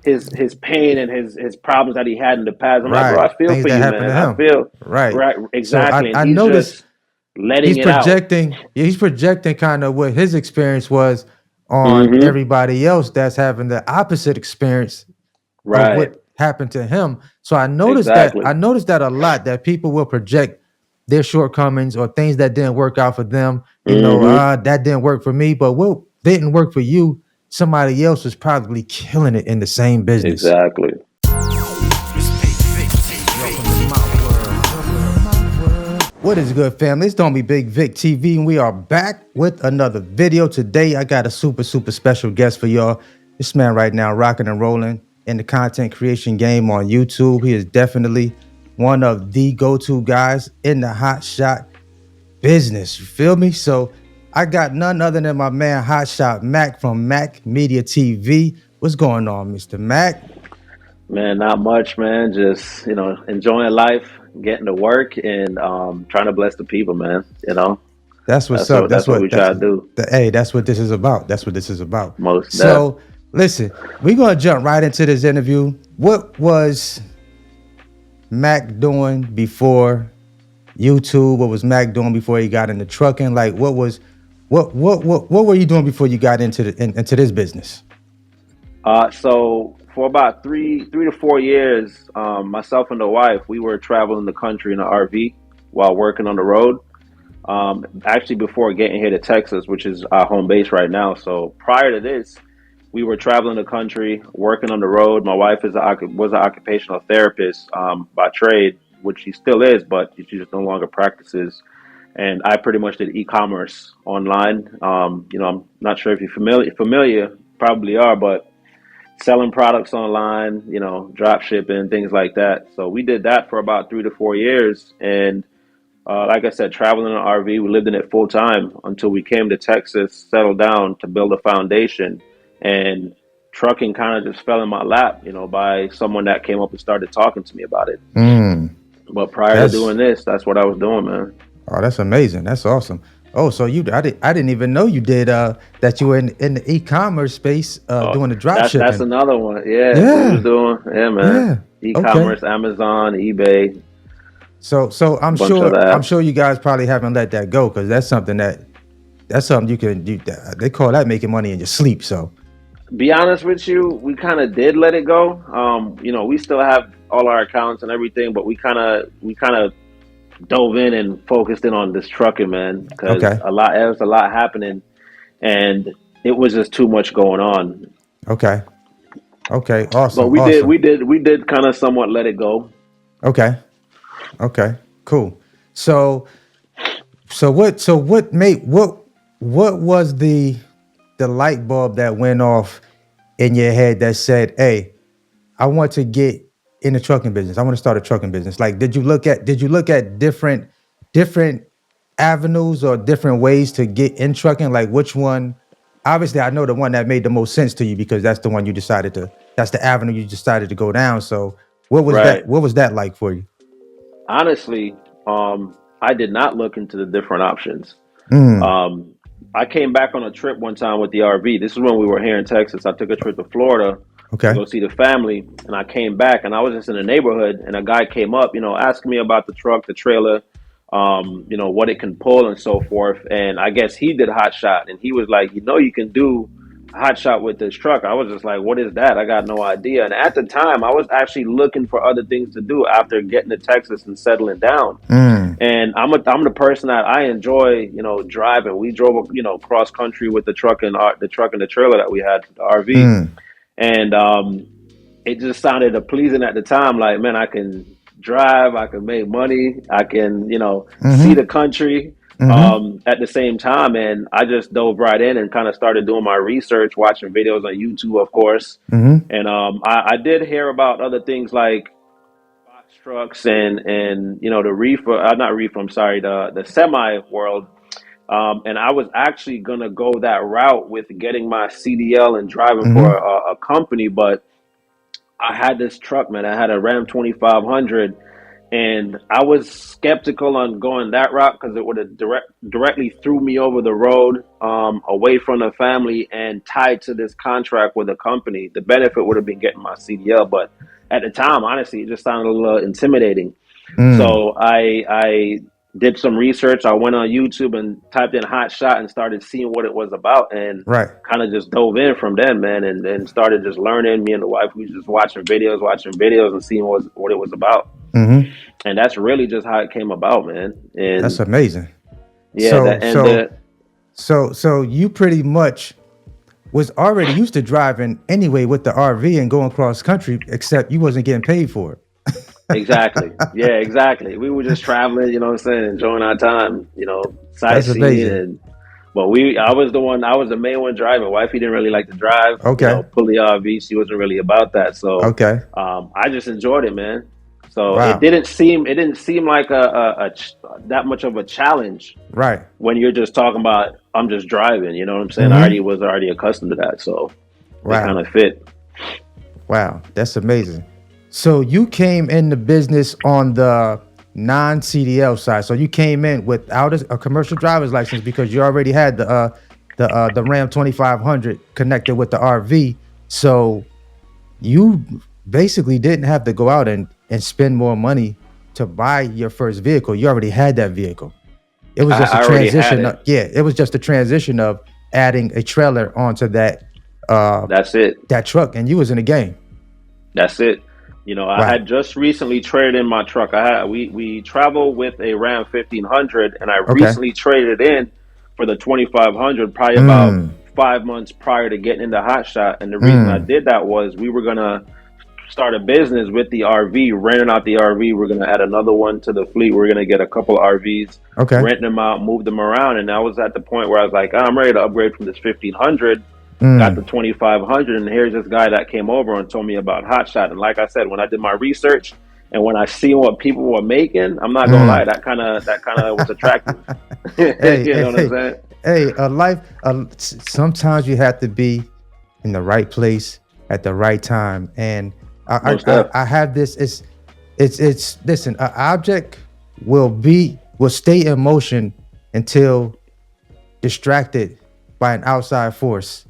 his pain and his problems that he had in the past. I'm like, bro, Right. I feel Things for that you, happened to man. I him. feel Right. right, So exactly. And I he's noticed just letting it out. he's projecting kind of what his experience was on Hmm. everybody else that's having the opposite experience of Right. what happened to him. So I Exactly. noticed that a lot, that people will project their shortcomings or things that didn't work out for them. Hmm. That didn't work for me, but what didn't work for you, somebody else was probably killing it in the same business. Exactly. What is good, family? It's Don't Be Bigg Vic TV, and we are back with another video. Today, I got a super special guest for y'all. This man right now rocking and rolling in the content creation game on YouTube. He is definitely one of the go-to guys in the Hotshot business. You feel me? So I got none other than my man Hotshot Macc from Macc Media TV. What's going on, Mr. Macc? Man, not much, man. Just, enjoying life, getting to work and trying to bless the people, man. That's what's That's up. what that's what we try to do. Hey, that's what this is about. That's what this is about. Most deaf. So, listen, we're gonna jump right into this interview. What was Macc doing before YouTube? What was Macc doing before he got into trucking? Like, what were you doing before you got into this business? So for about three to 4 years, myself and the wife, we were traveling the country in an RV while working on the road. Actually, before getting here to Texas, which is our home base right now. So prior to this, we were traveling the country, working on the road. My wife was an occupational therapist by trade, which she still is, but she just no longer practices. And I pretty much did e-commerce online. I'm not sure if you're familiar, probably are, but selling products online, drop shipping, things like that. So we did that for about 3 to 4 years. And like I said, traveling in an RV, we lived in it full time until we came to Texas, settled down to build a foundation. And trucking kind of just fell in my lap, by someone that came up and started talking to me about it. Mm, But prior to that's doing this, that's what I was doing, man. that's amazing. That's awesome. Oh, so I didn't even know you did that you were in the e-commerce space Oh, doing the drop that's shipping. another one. Yeah, we was Yeah, doing, yeah, man. yeah. Okay. E-commerce, Amazon, eBay, So a bunch of I'm apps. sure you guys probably haven't let that go because that's something you can do. They call that making money in your sleep. So Be honest with you, we kind of did let it go. We still have all our accounts and everything, but we kind of dove in and focused in on this trucking, man, because okay, there was a lot happening, and it was just too much going on. okay, okay, But awesome, we did, awesome. we did kind of somewhat let it go. Okay, okay, cool. So what made what was the light bulb that went off in your head that said, "Hey, I want to get in the trucking business. I want to start a trucking business." Like, did you look at different avenues or different ways to get in trucking? Like, which one? Obviously, I know the one that made the most sense to you because that's the one you decided to. That's the avenue you decided to go down. So, what was that? Right. What was that like for you? Honestly, I did not look into the different options. Mm, Um, I came back on a trip one time with the RV. This is when we were here in Texas. I took a trip to Florida to okay. go see the family, and I came back, and I was just in the neighborhood, and a guy came up, asking me about the truck, the trailer, what it can pull and so forth. And I guess he did hot shot, and he was like, you can do a hot shot with this truck. I was just like, what is that? I got no idea. And at the time, I was actually looking for other things to do after getting to Texas and settling down. Mm, And I'm the person that I enjoy, driving. We drove, cross country with the truck and the trailer that we had, the RV, mm, and it just sounded pleasing at the time. Like, man, I can drive, I can make money, I can, see mm-hmm, the country mm-hmm, at the same time. And I just dove right in and kind of started doing my research, watching videos on YouTube, of course. mm-hmm. And I did hear about other things like box trucks and the reefer, not reefer, I'm sorry, the semi world. And I was actually gonna go that route with getting my CDL and driving for Mm-hmm. a company, but I had this truck, man. I had a Ram 2500, And I was skeptical on going that route because it would have directly threw me over the road, away from the family and tied to this contract with a company. The benefit would have been getting my CDL, but at the time, honestly, it just sounded a little intimidating. Mm, So I did some research. I went on YouTube and typed in Hotshot and started seeing what it was about, and right. kind of just dove in from then, man, and started just learning. Me and the wife, we just watching videos and seeing what it was about. Hmm. And that's really just how it came about, man. That's And amazing. yeah, So that and so the so you pretty much was already used to driving anyway with the RV and going cross country, except you wasn't getting paid for it. exactly, yeah, exactly. We were just traveling, you know what I'm saying, enjoying our time, That's sightseeing. amazing. And but I was the main one driving. Wifey didn't really like to drive, Okay. pull the RV. She wasn't really about that. So Okay. I just enjoyed it, man. So Wow. it didn't seem like that much of a challenge Right. when you're just talking about I'm just driving. You know what I'm saying? I Hmm. was already accustomed to that, so it kind Wow. of fit. Wow. That's amazing. So you came in the business on the non-CDL side. So you came in without a commercial driver's license because you already had the Ram 2500 connected with the RV. So you basically didn't have to go out and spend more money to buy your first vehicle. You already had that vehicle. It was just a I already had transition. it. Yeah, it was just a transition of adding a trailer onto That's it. that truck, and you was in the game. That's it. I Wow. had just recently traded in my truck. We travel with a Ram 1500, and I Okay. recently traded it in for the 2500, probably about Mm, 5 months prior to getting into Hotshot. And the reason I mm. did that was we were gonna start a business with the RV, renting out the RV. We're gonna add another one to the fleet. We're gonna get a couple RVs, Okay. rent them out, move them around. And I was at the point where I was like, I'm ready to upgrade from this 1500. Got the Mm, 2500, and here's this guy that came over and told me about Hotshot. And like I said, when I did my research and when I see what people were making, I'm not gonna lie, mm. that kind of was attractive. Hey, You hey, know what I'm hey, saying? hey, a life. Sometimes you have to be in the right place at the right time, and Most stuff. I have this. It's listen. An object will stay in motion until distracted by an outside force,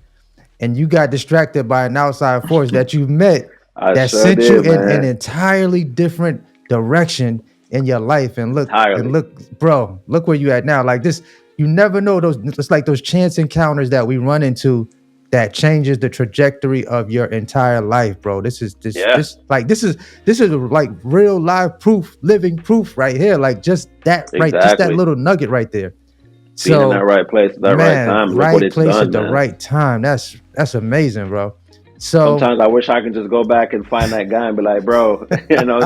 and you got distracted by an outside force that you met I that sure sent you did, in an man. entirely different direction in your life. And Entirely. look, bro, look where you at now. Like this, you never know those. It's like those chance encounters that we run into that changes the trajectory of your entire life, bro. This is Yeah, this is like real live proof, living proof right here. Like just that right, just that exactly. little nugget right there. Being in that So right place at that right man, time. Look what right it's place at done, the man. right time. That's amazing, bro. So Sometimes I wish I could just go back and find that guy and be like, bro,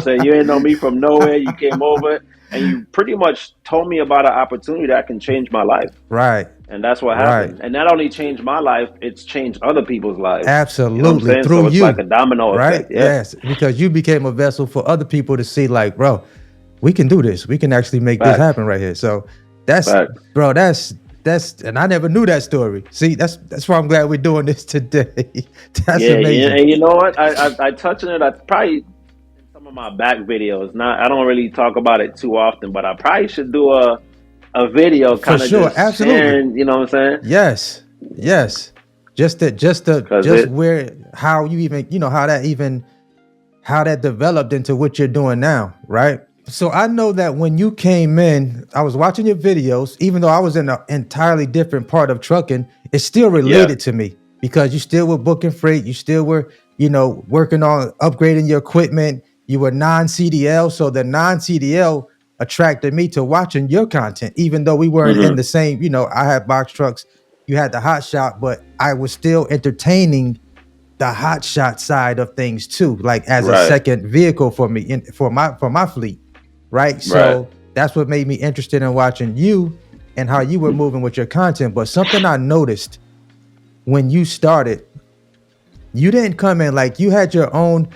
say you ain't know me from nowhere. You came over and you pretty much told me about an opportunity that can change my life. right, And that's what right. happened. And not only changed my life, it's changed other people's lives. You know what I'm Absolutely. saying? Through So it's like you, a domino right? effect. Yeah. Yes. Because you became a vessel for other people to see, like, bro, we can do this. We can actually make this Facts. happen right here. So that's Facts. bro, and I never knew that story. See, that's why I'm glad we're doing this today. That's Yeah, yeah. amazing. And you know what? I touch on it. I probably in some of my back videos. Not I don't really talk about it too often, but I probably should do a video For kind of sure. just Absolutely. sharing, you know what I'm saying? Yes. Yes. Because Just where how you even, how that developed into what you're doing now, right? So I know that when you came in, I was watching your videos, even though I was in an entirely different part of trucking, it's still yeah. related to me because you still were booking freight, you still were, working on upgrading your equipment, you were non-CDL. So the non-CDL attracted me to watching your content, even though we weren't in Hmm. the same, I had box trucks, you had the hot shot, but I was still entertaining the hot shot side of things too, like as a Right. second vehicle for me for my fleet, right? Right. So that's what made me interested in watching you and how you were moving with your content. But something I noticed when you started, you didn't come in like you had your own.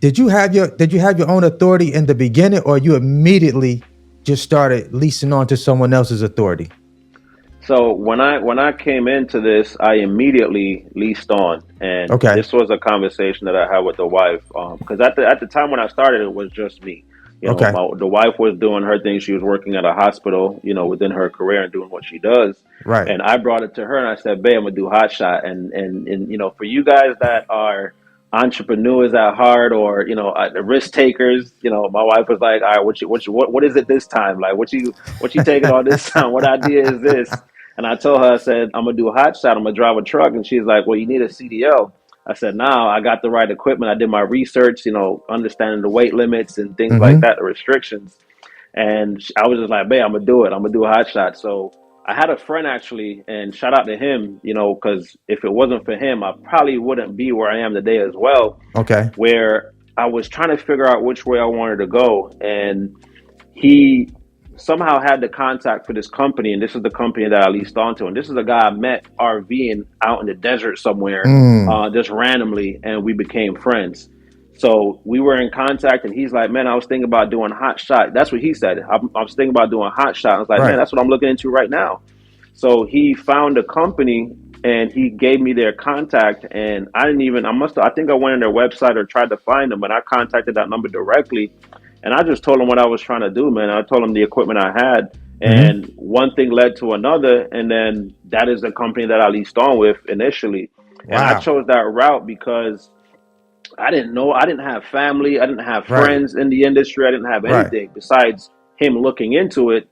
Did you have your own authority in the beginning, or you immediately just started leasing on to someone else's authority? So when I came into this, I immediately leased on, and Okay. this was a conversation that I had with the wife. Because at the time when I started, it was just me. Okay. The wife was doing her thing. She was working at a hospital, within her career and doing what she does. Right. And I brought it to her and I said, babe, I'm gonna do Hotshot. And for you guys that are entrepreneurs at heart, or the risk takers, my wife was like, all right, what is it this time? Like, what you taking on this time? What idea is this? And I told her, I said, I'm gonna do Hotshot. I'm gonna drive a truck. And she's like, well, you need a CDL. I said, no, I got the right equipment. I did my research, understanding the weight limits and things like that, the restrictions. And I was just like, babe, I'm gonna do it. I'm gonna do a Hotshot. So I had a friend actually, and shout out to him, because if it wasn't for him, I probably wouldn't be where I am today as well. Okay. Where I was trying to figure out which way I wanted to go, and he somehow had the contact for this company, and this is the company that I leased onto. And this is a guy I met RVing out in the desert somewhere, just randomly, and we became friends. So we were in contact, and he's like, man, I was thinking about doing Hotshot. That's what he said. I was thinking about doing Hotshot. I was like, Right. man, that's what I'm looking into right now. So he found a company and he gave me their contact, and I think I went on their website or tried to find them, but I contacted that number directly. And I just told him what I was trying to do, man. I told him the equipment I had, and one thing led to another. And then that is the company that I leased on with initially. And I chose that route because I didn't have family. I didn't have friends in the industry. I didn't have anything besides him looking into it.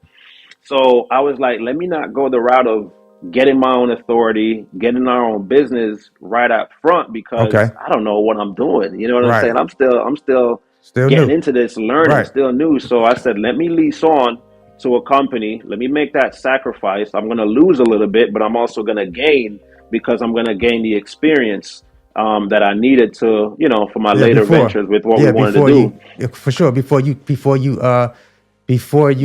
So I was like, let me not go the route of getting my own authority, getting our own business right up front, because I don't know what I'm doing. You know what I'm saying? I'm still getting new. into this, learning, still new. So I said, let me lease on to a company. Let me make that sacrifice. I'm going to lose a little bit, but I'm also going to gain, because I'm going to gain the experience that I needed to, for my later ventures with what we wanted to do. For sure. Before you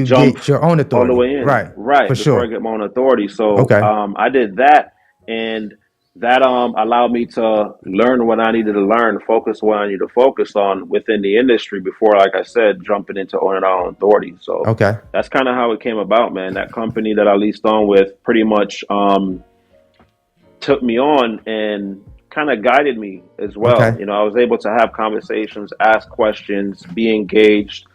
Jump get your own authority. All the way in. Right. For Before sure. I get my own authority. So I did that, and that allowed me to learn what I needed to learn, focus what I needed to focus on within the industry before, like I said, jumping into owning our own authority. So that's kind of how it came about, man. That company that I leased on with pretty much took me on and kind of guided me as well. I was able to have conversations, ask questions, be engaged,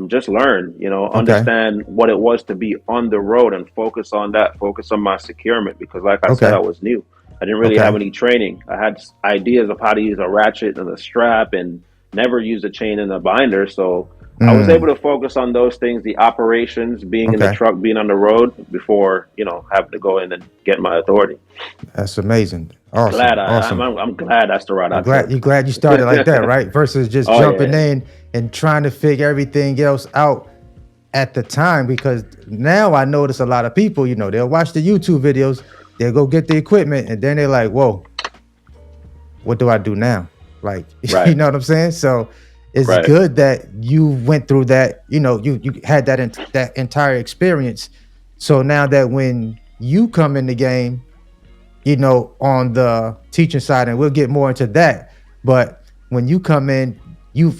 just learn, understand what it was to be on the road and focus on that, focus on my securement, because like I said, I was new. I didn't really have any training. I had ideas of how to use a ratchet and a strap, and never used a chain and a binder. So I was able to focus on those things, the operations, being in the truck, being on the road, before, having to go in and get my authority. That's amazing. Awesome. I'm glad that's the route I took. You're glad you started like that, right? Versus just jumping in and trying to figure everything else out at the time. Because now I notice a lot of people, they'll watch the YouTube videos, they'll go get the equipment, and then they're like, whoa, what do I do now? Like, you know what I'm saying? So it's good that you went through that, you had that entire experience. So now that when you come in the game, on the teaching side, and we'll get more into that, but when you come in, you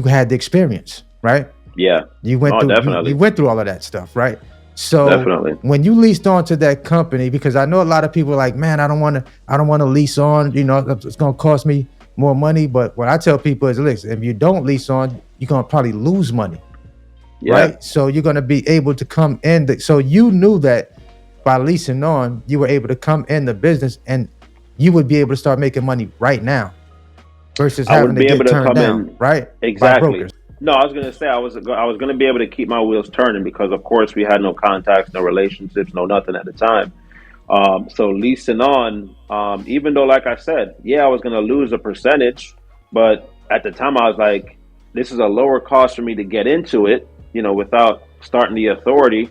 had the experience, right? Yeah. You went through definitely. You went through all of that stuff, right? So definitely. When you leased on to that company, because I know a lot of people are like, man, I don't want to lease on, it's going to cost me more money. But what I tell people is, listen, if you don't lease on, you're going to probably lose money, right? So you're going to be able to come in. So you knew that by leasing on, you were able to come in the business, and you would be able to start making money right now versus having to get turned down, right? Exactly. No, I was going to say I was going to be able to keep my wheels turning, because of course we had no contacts, no relationships, no nothing at the time. So leasing on, even though, like I said, I was going to lose a percentage, but at the time I was like, this is a lower cost for me to get into it, without starting the authority.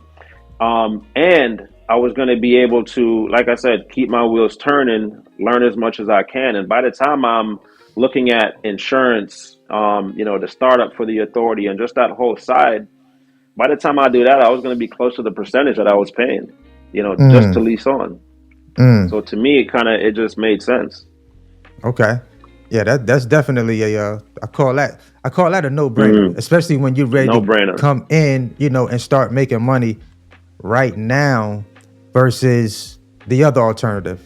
And I was going to be able to, like I said, keep my wheels turning, learn as much as I can. And by the time I'm looking at insurance, the startup for the authority and just that whole side, by the time I do that, I was going to be close to the percentage that I was paying, just to lease on. So to me, it just made sense. Okay. Yeah, that's definitely I call that a no-brainer, especially when you're ready to come in, and start making money right now versus the other alternative,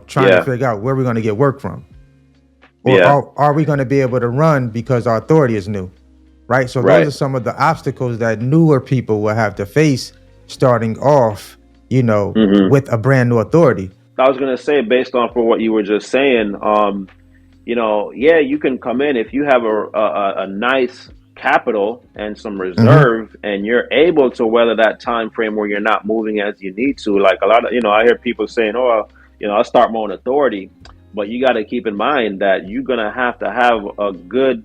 trying to figure out where we're going to get work from. Or are we going to be able to run because our authority is new? right? So those Right. are some of the obstacles that newer people will have to face starting off, with a brand new authority. I was gonna say, based off of what you were just saying, yeah, you can come in if you have a nice capital and some Mm-hmm. reserve, and you're able to weather that time frame where you're not moving as you need to. Like a lot of, I hear people saying, "Oh, I'll start my own authority," but you got to keep in mind that you're gonna have to have a good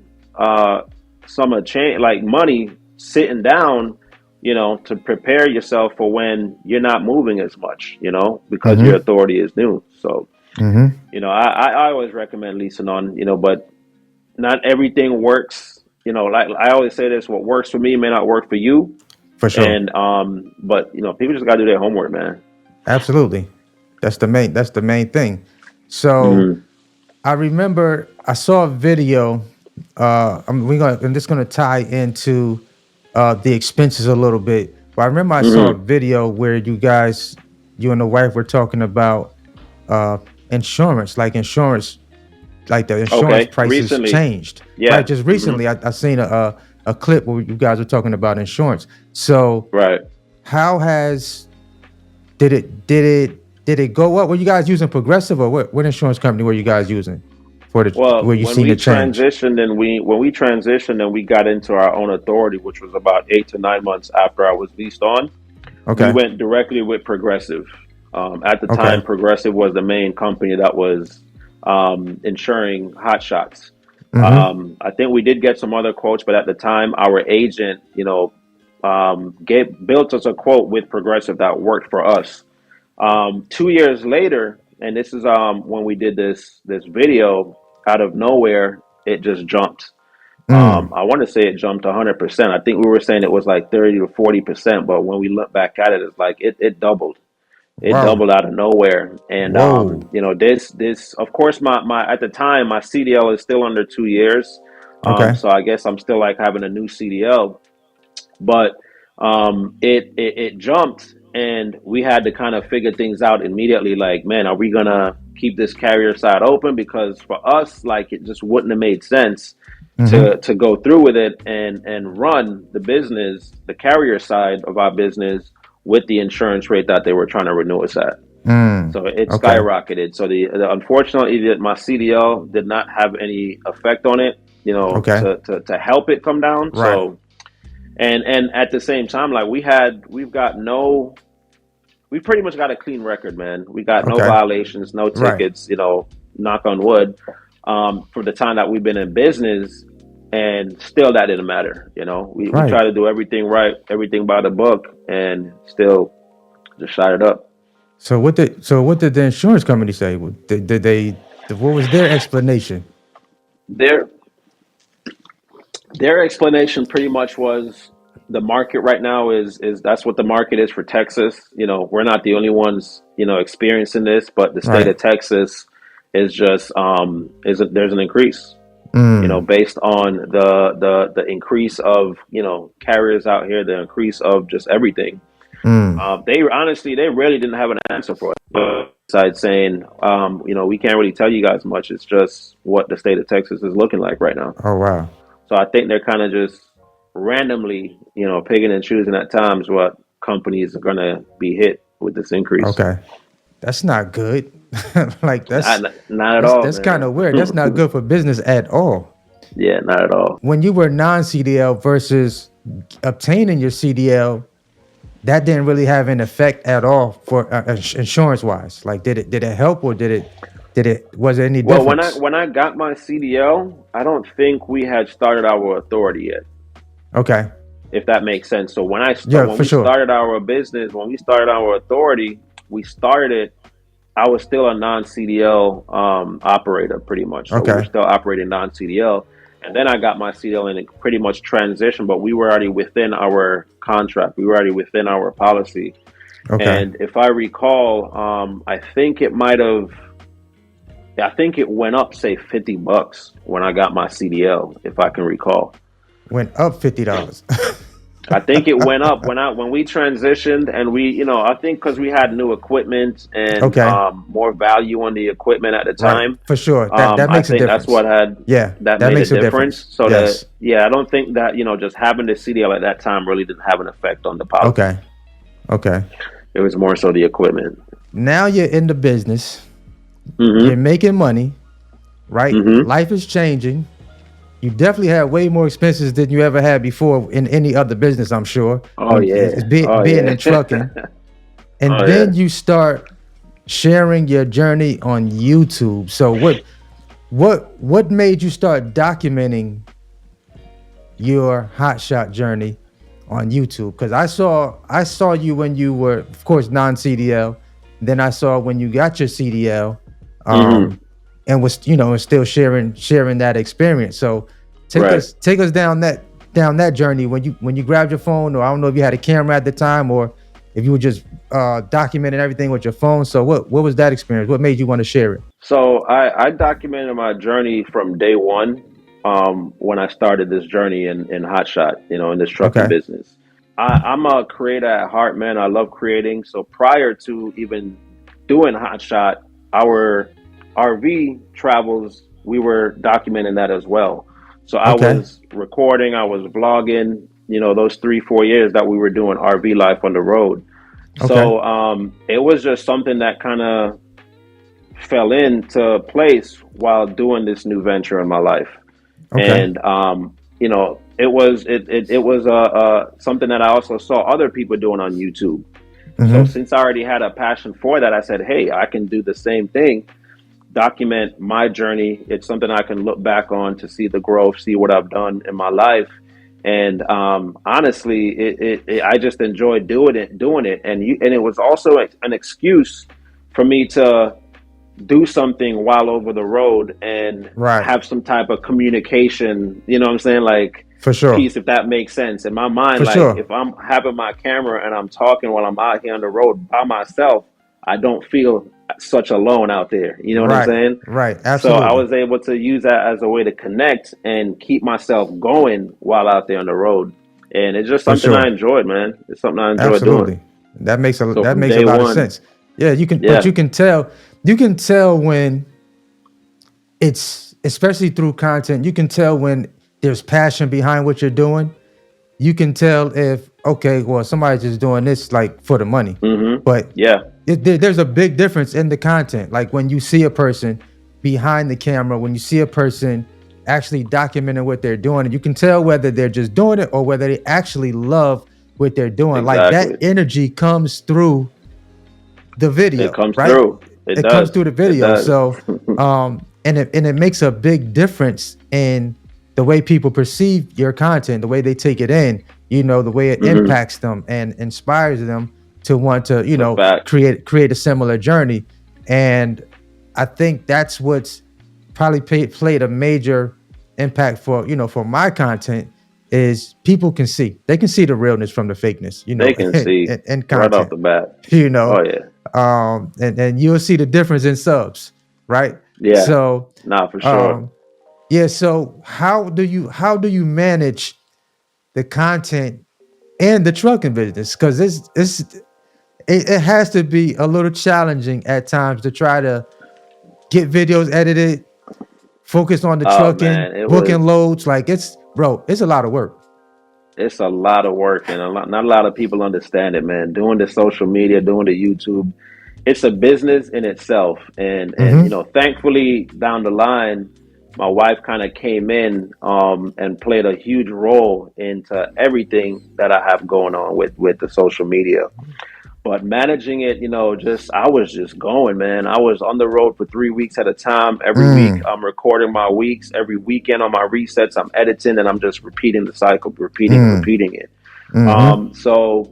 sum of change, like money, sitting down, to prepare yourself for when you're not moving as much, because your Mm-hmm. authority is new. So, Mm-hmm. I always recommend leasing on, but not everything works. Like I always say this, what works for me may not work for you. For sure. And, but, people just got to do their homework, man. Absolutely. That's the main thing. So Hmm. I remember I saw a video. I'm just gonna tie into the expenses a little bit. But I remember I saw a Hmm. video where you and the wife were talking about uh, insurance, like the insurance Okay. prices Recently. changed, right? Yeah. Just Hmm. recently, I seen a clip where you guys were talking about insurance. So Right. how has did it go up? Were you guys using Progressive, or what insurance company were you guys using for the Well, where you when seen we the change? transitioned and we got into our own authority, which was about 8 to 9 months after I was leased on, we Okay. went directly with Progressive. At the time, Okay. Progressive was the main company that was insuring Hotshots. Mm-hmm. I think we did get some other quotes, but at the time, our agent, built us a quote with Progressive that worked for us. 2 years later, and this is when we did this video, out of nowhere, it just jumped. Mm. I want to say it jumped 100%. I think we were saying it was like 30 to 40%, but when we look back at it, it's like it doubled. It Wow. doubled out of nowhere. And Whoa. this of course, my at the time my CDL is still under 2 years. Okay. So I guess I'm still like having a new CDL, but it jumped, and we had to kind of figure things out immediately. Like, man, are we gonna keep this carrier side open? Because for us, like, it just wouldn't have made sense Mm-hmm. to go through with it and run the business, the carrier side of our business, with the insurance rate that they were trying to renew us at. Mm. So it Okay. skyrocketed. So unfortunately, my CDL did not have any effect on it, Okay. to help it come down. Right. So, and at the same time, like, we pretty much got a clean record, man. We got no Okay. violations, no Right. tickets, knock on wood, for the time that we've been in business. And still that didn't matter. We Right. try to do everything right, everything by the book, and still just shot it up. So what did the insurance company say? Did they? What was their explanation? Their their explanation pretty much was, the market right now is that's what the market is for Texas. We're not the only ones, experiencing this, but the state Right. of Texas is just there's an increase, Mm. based on the increase of, carriers out here, the increase of just everything. Mm. They really didn't have an answer for it. Besides saying, we can't really tell you guys much. It's just what the state of Texas is looking like right now. Oh wow. So I think they're kind of just randomly, picking and choosing at times what companies are going to be hit with this increase. Okay. That's not good. Like Not at that's all, that's kind man. of weird. That's not good for business at all. Yeah, not at all. When you were non-CDL versus obtaining your CDL, that didn't really have an effect at all for insurance wise. Like, did it help, or did it was there any Well, when I difference? when I got my CDL, I don't think we had started our authority yet, Okay. if that makes sense. So Yeah, when for we sure. started our business, when we started our authority, we started. I was still a non CDL operator, pretty much. So we were Okay. still operating non CDL, and then I got my CDL and it pretty much transitioned. But we were already within our contract. We were already within our policy. Okay. And if I recall, I think it might have. I think it went up, say, $50 when I got my CDL, if I can recall. Went up $50. I think it went up when we transitioned, and we, I think because we had new equipment and Okay, more value on the equipment at the right, time. for sure. That I makes a think that's difference. what had Yeah, that that made a makes a difference. difference. So that, Yes. yeah, I don't think that just having the CDL at that time really didn't have an effect on the policy. Okay. Okay. It was more so the equipment. Now you're in the business. You're Mm-hmm. making money, right? Mm-hmm. Life is changing. You definitely have way more expenses than you ever had before in any other business, I'm sure. Oh When it's yeah. Oh being in yeah. trucking, and Oh yeah. then you start sharing your journey on YouTube. So what made you start documenting your hotshot journey on YouTube? Because I saw you when you were, of course, non CDL. Then I saw when you got your CDL, Mm-hmm. um, and was and still sharing that experience. So Right. take us down that journey when you grabbed your phone, or I don't know if you had a camera at the time, or if you were just documenting everything with your phone. So what was that experience? What made you want to share it? So I documented my journey from day one, when I started this journey in Hotshot, in this trucking Okay. business. I'm a creator at heart, man. I love creating. So prior to even doing Hotshot, our RV travels, we were documenting that as well. So I Okay. was recording, I was vlogging, those 3, 4 years that we were doing RV life on the road. Okay. So it was just something that kind of fell into place while doing this new venture in my life. Okay. And it was something that I also saw other people doing on YouTube. So Mm-hmm. since I already had a passion for that, I said, hey, I can do the same thing, document my journey. It's something I can look back on to see the growth, see what I've done in my life. And honestly, I just enjoyed doing it, and it was also an excuse for me to do something while over the road and Right. have some type of communication, you know what I'm saying? Like, For sure. piece, if that makes sense. In my mind, For like, sure. if I'm having my camera and I'm talking while I'm out here on the road by myself, I don't feel such alone out there. You know what I'm Right. saying? Right. So I Absolutely. was able to use that as a way to connect and keep myself going while out there on the road. And it's just For something I sure. enjoyed, man. It's something I enjoyed doing. Absolutely. That makes a So that from makes a day lot of one, sense. Yeah, but yeah. you can tell when it's, especially through content, you can tell when there's passion behind what you're doing. You can tell if, okay, well, somebody's just doing this like for the money. But Yeah. there's a big difference in the content. Like when you see a person behind the camera, when you see a person actually documenting what they're doing, and you can tell whether they're just doing it or whether they actually love what they're doing. Like that Exactly. energy comes through the It video, comes right? through. It It comes does. through the It video. does. So and it makes a big difference in the way people perceive your content, the way they take it in, the way it Hmm. impacts them and inspires them to want to, It's a fact. create a similar journey. And I think that's what's probably played a major impact for my content is people they can see the realness from the fakeness, They can see in right off content, the bat. you know, Oh yeah. and you'll see the difference in subs, right? Yeah. So, Nah, for sure. um, yeah. So how do you manage the content and the trucking business? Because it has to be a little challenging at times to try to get videos edited, focus on the Oh trucking, man, it booking was. loads. Like it's a lot of work. It's a lot of work, and not a lot of people understand it, man. Doing the social media, doing the YouTube, it's a business in itself. And Mm-hmm. thankfully down the line, my wife kind of came in and played a huge role into everything that I have going on with the social media. But managing it, just I was just going, man. I was on the road for 3 weeks at a time. Every week, Mm, I'm recording my weeks. Every weekend on my resets, I'm editing, and I'm just repeating the cycle, repeating and mm, repeating it. mm-hmm. So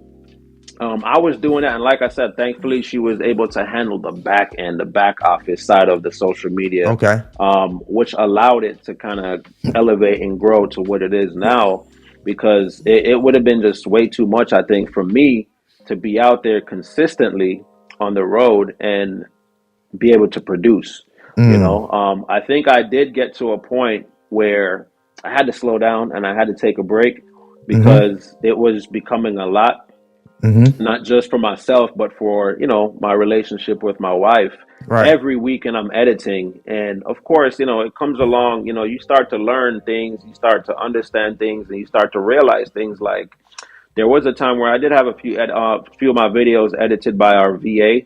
I was doing that, and like I said, thankfully, she was able to handle the back end, the back office side of the social media, Okay. which allowed it to kind of elevate and grow to what it is now. Because it would have been just way too much, I think, for me to be out there consistently on the road and be able to produce. Mm, I think I did get to a point where I had to slow down and I had to take a break Mm-hmm. because it was becoming a lot, Mm-hmm. not just for myself, but for, my relationship with my wife. Right. Every weekend I'm editing. And of course, it comes along, you start to learn things, you start to understand things, and you start to realize things like there was a time where I did have few of my videos edited by our VA,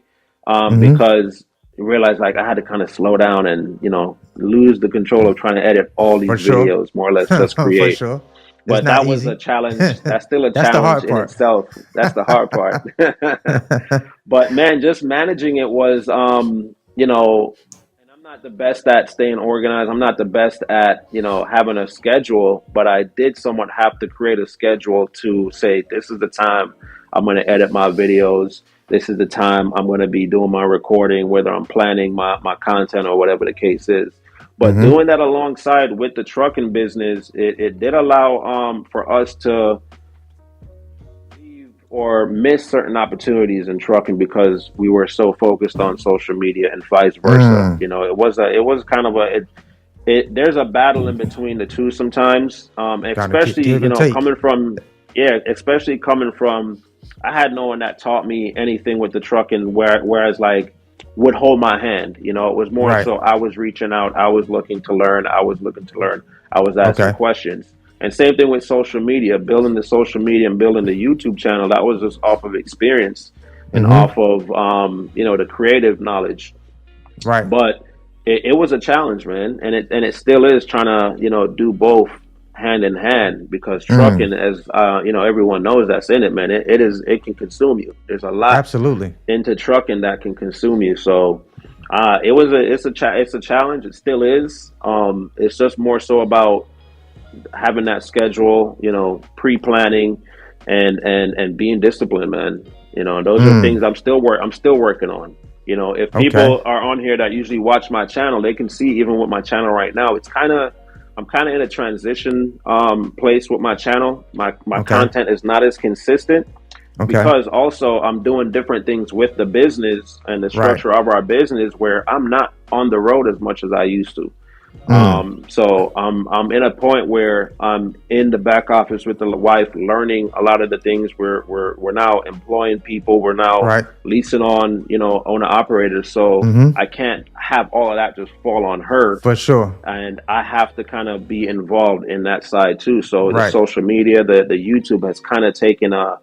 Mm-hmm. because I realized like I had to kind of slow down and, lose the control of trying to edit all For these sure. videos, more or less just For create. sure. It's But not that was a easy. challenge. That's still a That's the challenge hard in part. itself. That's the hard part. But man, just managing it was, and I'm not the best at staying organized. I'm not the best at, having a schedule, but I did somewhat have to create a schedule to say, this is the time I'm going to edit my videos. This is the time I'm going to be doing my recording, whether I'm planning my content or whatever the case is. But Mm-hmm. doing that alongside with the trucking business, it did allow for us to leave or miss certain opportunities in trucking because we were so focused on social media and vice versa. Mm. It was kind of there's a battle in between the two sometimes, Gotta especially, give and take. coming from, yeah, especially coming from, I had no one that taught me anything with the trucking, whereas like would hold my hand. It was more Right. so I was reaching out, I was looking to learn, I was asking Okay. questions. And same thing with social media, building the social media and building the YouTube channel. That was just off of experience and Mm-hmm. off of, the creative knowledge. Right. But it was a challenge, man, and it still is trying to do both hand in hand, because Mm. trucking, as everyone knows that's in it, man, it can consume you. There's a lot Absolutely. into trucking that can consume you. So it's a challenge. It still is. It's just more so about having that schedule, pre-planning, and being disciplined, man. Those are Mm. things I'm still working on. If Okay. people are on here that usually watch my channel, they can see even with my channel right now, I'm kind of in a transition place with my channel. My Okay. content is not as consistent Okay. because also I'm doing different things with the business and the Right. structure of our business where I'm not on the road as much as I used to. Mm. So I'm in a point where I'm in the back office with the wife, learning a lot of the things. We're now employing people. We're now Right. leasing on owner operators. So Mm-hmm. I can't have all of that just fall on her, For sure. and I have to kind of be involved in that side too. So the Right. social media, the YouTube has kind of taken a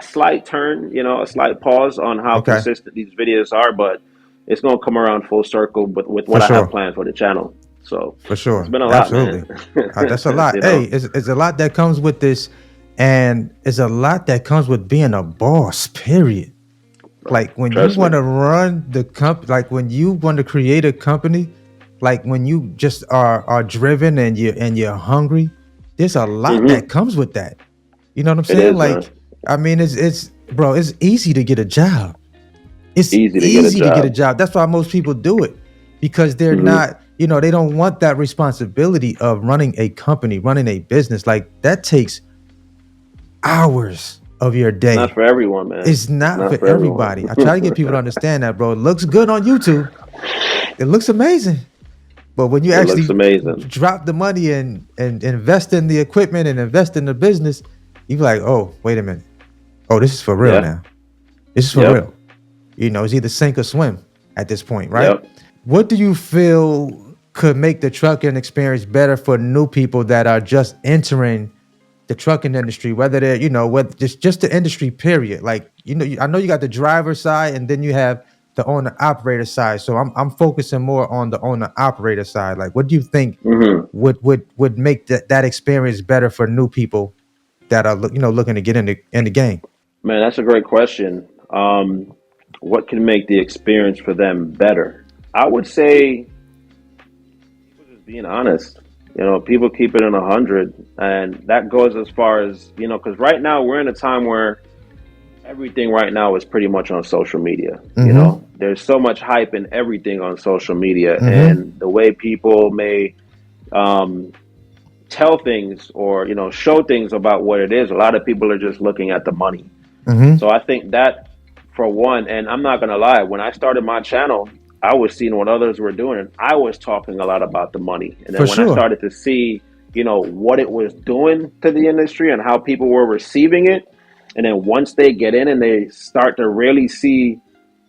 slight turn, a slight pause on how Okay. consistent these videos are, but it's gonna come around full circle. But with For what I have sure. planned for the channel. So For it's sure. been a lot, man. Absolutely. That's a lot. you Hey, know, it's a lot that comes with this, and it's a lot that comes with being a boss. Period. Like when you trust me. want to run the company, like when you want to create a company, like when you just are driven and you're hungry, there's a lot that Hmm. comes with that. You know what I'm It saying? is, man. Like, I mean, it's bro, it's easy to get a job. It's Easy to get a easy to get a job. job. That's why most people do it because they're Hmm. not, they don't want that responsibility of running a company, running a business. Like that takes hours of your It's not day. for everyone, man. It's It's not not for for everyone. everybody. I try to get people to understand that, bro. It looks good on YouTube. It looks amazing. But when you It looks actually amazing. drop the money and invest in the equipment and invest in the business, you be like, oh, wait a minute. Oh, this is for real Yeah. now. This is for Yep. real. It's either sink or swim at this point, right? Yep. What do you feel could make the trucking experience better for new people that are just entering the trucking industry, whether they're, whether just the industry period? Like, I know you got the driver side and then you have the owner operator side. So I'm focusing more on the owner operator side. Like, what do you think Hmm. would make that experience better for new people that are looking to get in the game? Man, that's a great question. What can make the experience for them better? I would say people just being honest. People keep it in 100, and that goes as far as because right now we're in a time where everything right now is pretty much on social media. Mm-hmm. There's so much hype in everything on social media, Mm-hmm. and the way people may um, tell things or show things about what it is. A lot of people are just looking at the money. Mm-hmm. So I think that for one, and I'm not gonna lie, when I started my channel, I was seeing what others were doing, and I was talking a lot about the money. And For then when I sure. started to see what it was doing to the industry and how people were receiving it. And then once they get in and they start to really see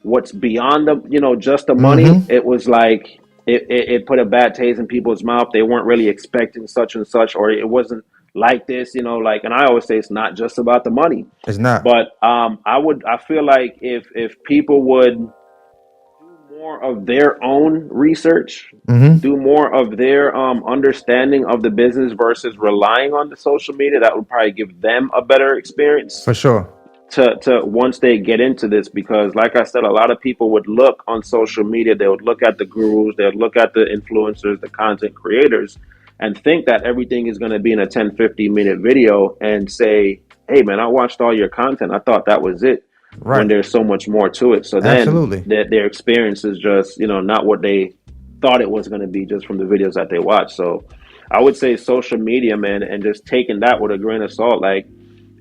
what's beyond the, just the money, it was like it put a bad taste in people's mouth. They weren't really expecting such and such, or it wasn't like this, and I always say, it's not just about the money. It's not. But I feel like if people would do more of their own research, do more of their understanding of the business versus relying on the social media, that would probably give them a better experience For sure. to once they get into this. Because like I said, a lot of people would look on social media, they would look at the gurus, they would look at the influencers, the content creators, and think that everything is going to be in a 10-15 minute video and say, hey man, I watched all your content, I thought that was it. Right. When there's so much more to it. So then Absolutely. their experience is just, not what they thought it was going to be just from the videos that they watch. So I would say social media, man, and just taking that with a grain of salt. Like,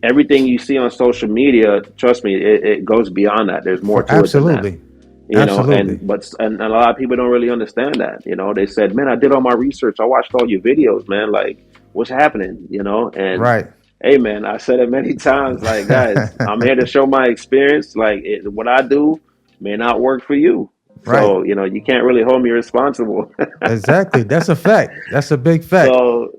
everything you see on social media, trust me, it goes beyond that. There's more to Absolutely. it than that. And a lot of people don't really understand that. They said, man, I did all my research, I watched all your videos, man, like, what's happening? And Right. hey man, I said it many times, like, guys, I'm here to show my experience. Like, what I do may not work for you. So, Right. you can't really hold me responsible. Exactly. That's a fact. That's a big fact. So,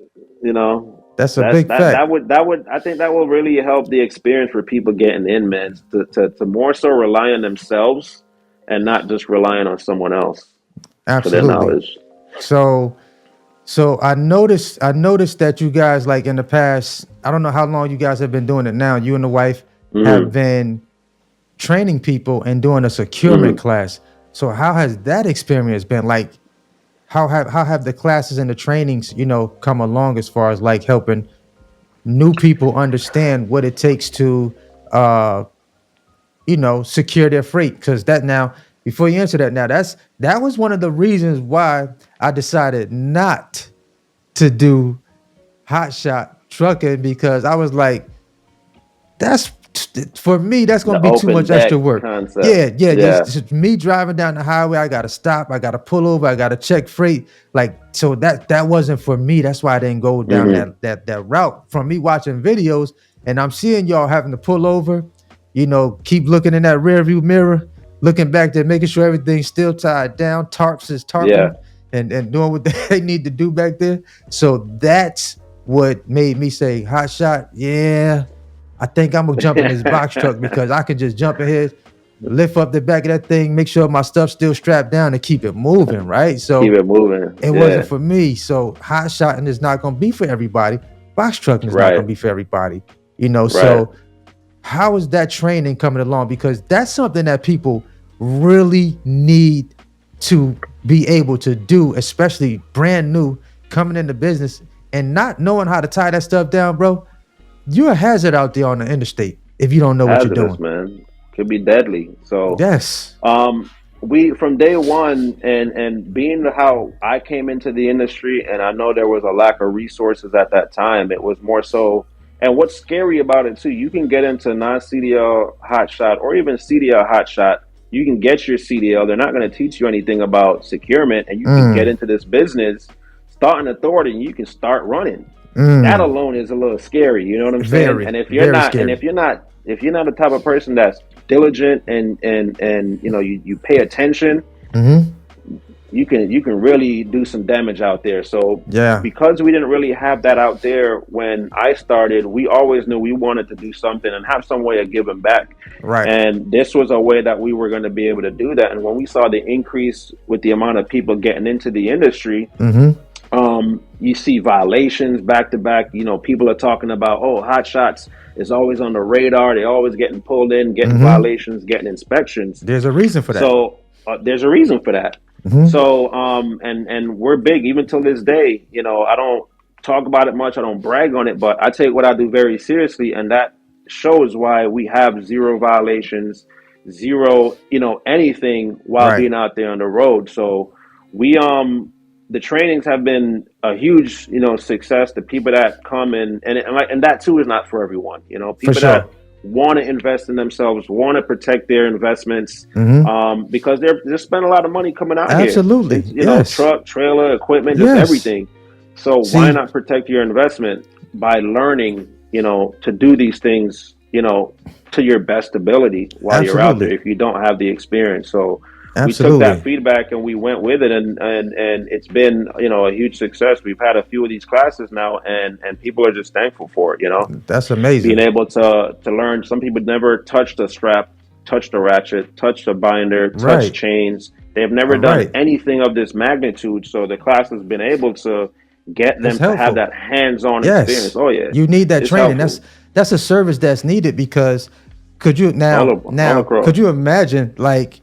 That's a big fact. I think that will really help the experience for people getting in, man, to more so rely on themselves and not just relying on someone else for their Absolutely. knowledge. So I noticed that you guys, like, in the past, I don't know how long you guys have been doing it now. You and the wife have been training people and doing a securement class. So how has that experience been? Like, how have the classes and the trainings, come along as far as like helping new people understand what it takes to secure their freight? Because that, now, before you answer that, now that was one of the reasons why I decided not to do Hotshot trucking, because I was like, for me, that's going to be too much extra work. Concept. Yeah. Just me driving down the highway, I got to stop, I got to pull over, I got to check freight. Like, so that wasn't for me. That's why I didn't go down that route. From me watching videos, and I'm seeing y'all having to pull over, keep looking in that rear view mirror, looking back there, making sure everything's still tied down, tarps is tarping, and doing what they need to do back there. So that's what made me say, Hotshot, yeah, I think I'm gonna jump in this box truck, because I can just jump ahead, lift up the back of that thing, make sure my stuff's still strapped down, and keep it moving, right? So keep it moving. It wasn't for me. So Hotshotting is not gonna be for everybody. Box trucking is not gonna be for everybody. So how is that training coming along? Because that's something that people really need to be able to do, especially brand new, coming into business and not knowing how to tie that stuff down, bro. You're a hazard out there on the interstate if you don't know what you're doing. Man, could be deadly. So yes, we, from day one, and being how I came into the industry, and I know there was a lack of resources at that time. It was more so, and what's scary about it too, you can get into non-CDL Hotshot or even CDL Hotshot. You can get your CDL. They're not going to teach you anything about securement, and you can get into this business, start an authority, and you can start running. That alone is a little scary. You know what I'm saying? And if you're not, scary. if you're not the type of person that's diligent and you pay attention, you can really do some damage out there. So because we didn't really have that out there when I started, we always knew we wanted to do something and have some way of giving back. Right. And this was a way that we were going to be able to do that. And when we saw the increase with the amount of people getting into the industry, you see violations back to back. People are talking about, Hotshots is always on the radar. They're always getting pulled in, getting violations, getting inspections. There's a reason for that. So there's a reason for that. So and we're big even till this day. I don't talk about it much. I don't brag on it, but I take what I do very seriously, and that shows why we have zero violations, zero anything while being out there on the road. So we the trainings have been a huge, success. The people that come and that too is not for everyone. People that want to invest in themselves, want to protect their investments, because they're spending a lot of money coming out here. Absolutely, truck, trailer, equipment, just everything. So why See, not protect your investment by learning, to do these things, to your best ability while you're out there absolutely, if you don't have the experience. So we took that absolutely. feedback and we went with it, and it's been, a huge success. We've had a few of these classes now, and people are just thankful for it, That's being amazing. able to learn. Some people never touched a strap, touched a ratchet, touched a binder, touched Right. chains. They have never All done right. anything of this magnitude. So the class has been able to get It's them to have helpful. that hands-on experience. Yes. Oh yeah, You need that it's training. helpful That's a service that's needed because could you all could across. you imagine like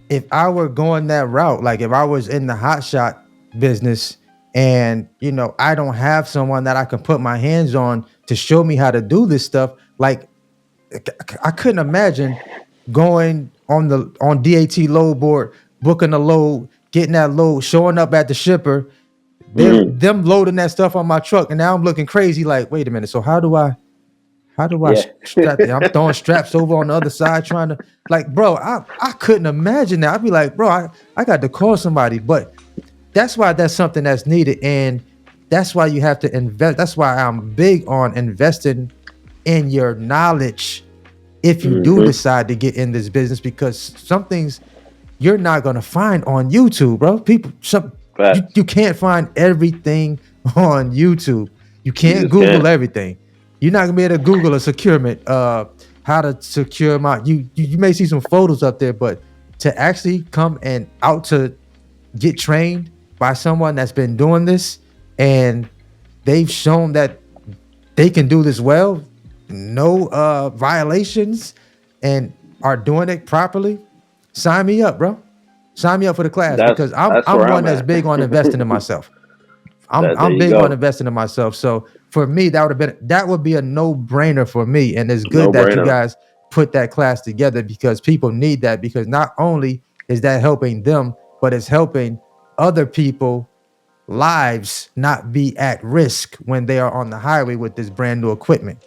if I were going that route, like if I was in the hotshot business and I don't have someone that I can put my hands on to show me how to do this stuff, like I couldn't imagine going on DAT load board, booking a load, getting that load, showing up at the shipper, Mm, them loading that stuff on my truck, and now I'm looking crazy. Like, wait a minute. So how do I yeah, strap that? I'm throwing straps over on the other side, trying to like, bro. I couldn't imagine that. I'd be like, bro, I got to call somebody. But that's why that's something that's needed, and that's why you have to invest. That's why I'm big on investing in your knowledge if you do hmm decide to get in this business, because some things you're not gonna find on YouTube, bro. You, facts. you can't find everything on YouTube. You You can't just Google can't. everything. You're not gonna be able to Google a securement, how to secure my. You may see some photos up there, but to actually come and out to get trained by someone that's been doing this and they've shown that they can do this well, no violations, and are doing it properly, sign me up, bro. Sign me up for the class That's because I'm that's I'm where one I'm that's at. big on investing in myself. I'm There I'm you big on go. investing in myself. So for me, that would be a no-brainer for me. And it's No good that you brainer. guys put that class together because people need that, because not only is that helping them, but it's helping other people lives not be at risk when they are on the highway with this brand new equipment.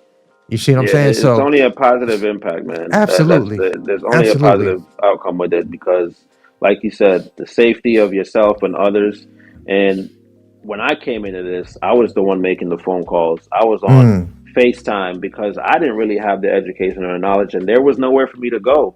You see what I'm Yeah, saying? it's So only a positive impact, man. absolutely. There's only a Absolutely. positive outcome with it because, like you said, the safety of yourself and others. And when I came into this, I was the one making the phone calls. I was on Mm, FaceTime because I didn't really have the education or knowledge, and there was nowhere for me to go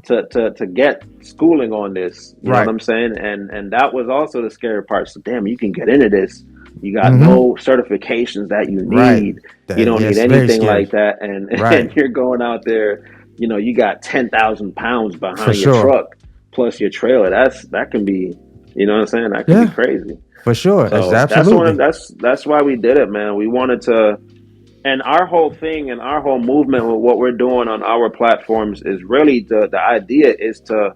to get schooling on this. You know what right. I'm saying? And that was also the scary part. So, damn, you can get into this. You got Mm-hmm. no certifications that you Right. need. You That don't yeah, need it's very anything like scary. that, and Right. and you're going out there. You got 10,000 pounds For behind your sure. truck plus your trailer. That can be, what I'm saying. That can be Yeah, crazy. for sure. It's So that's one. absolutely. That's why we did it, man. We wanted to, and our whole thing and our whole movement with what we're doing on our platforms is really the idea is to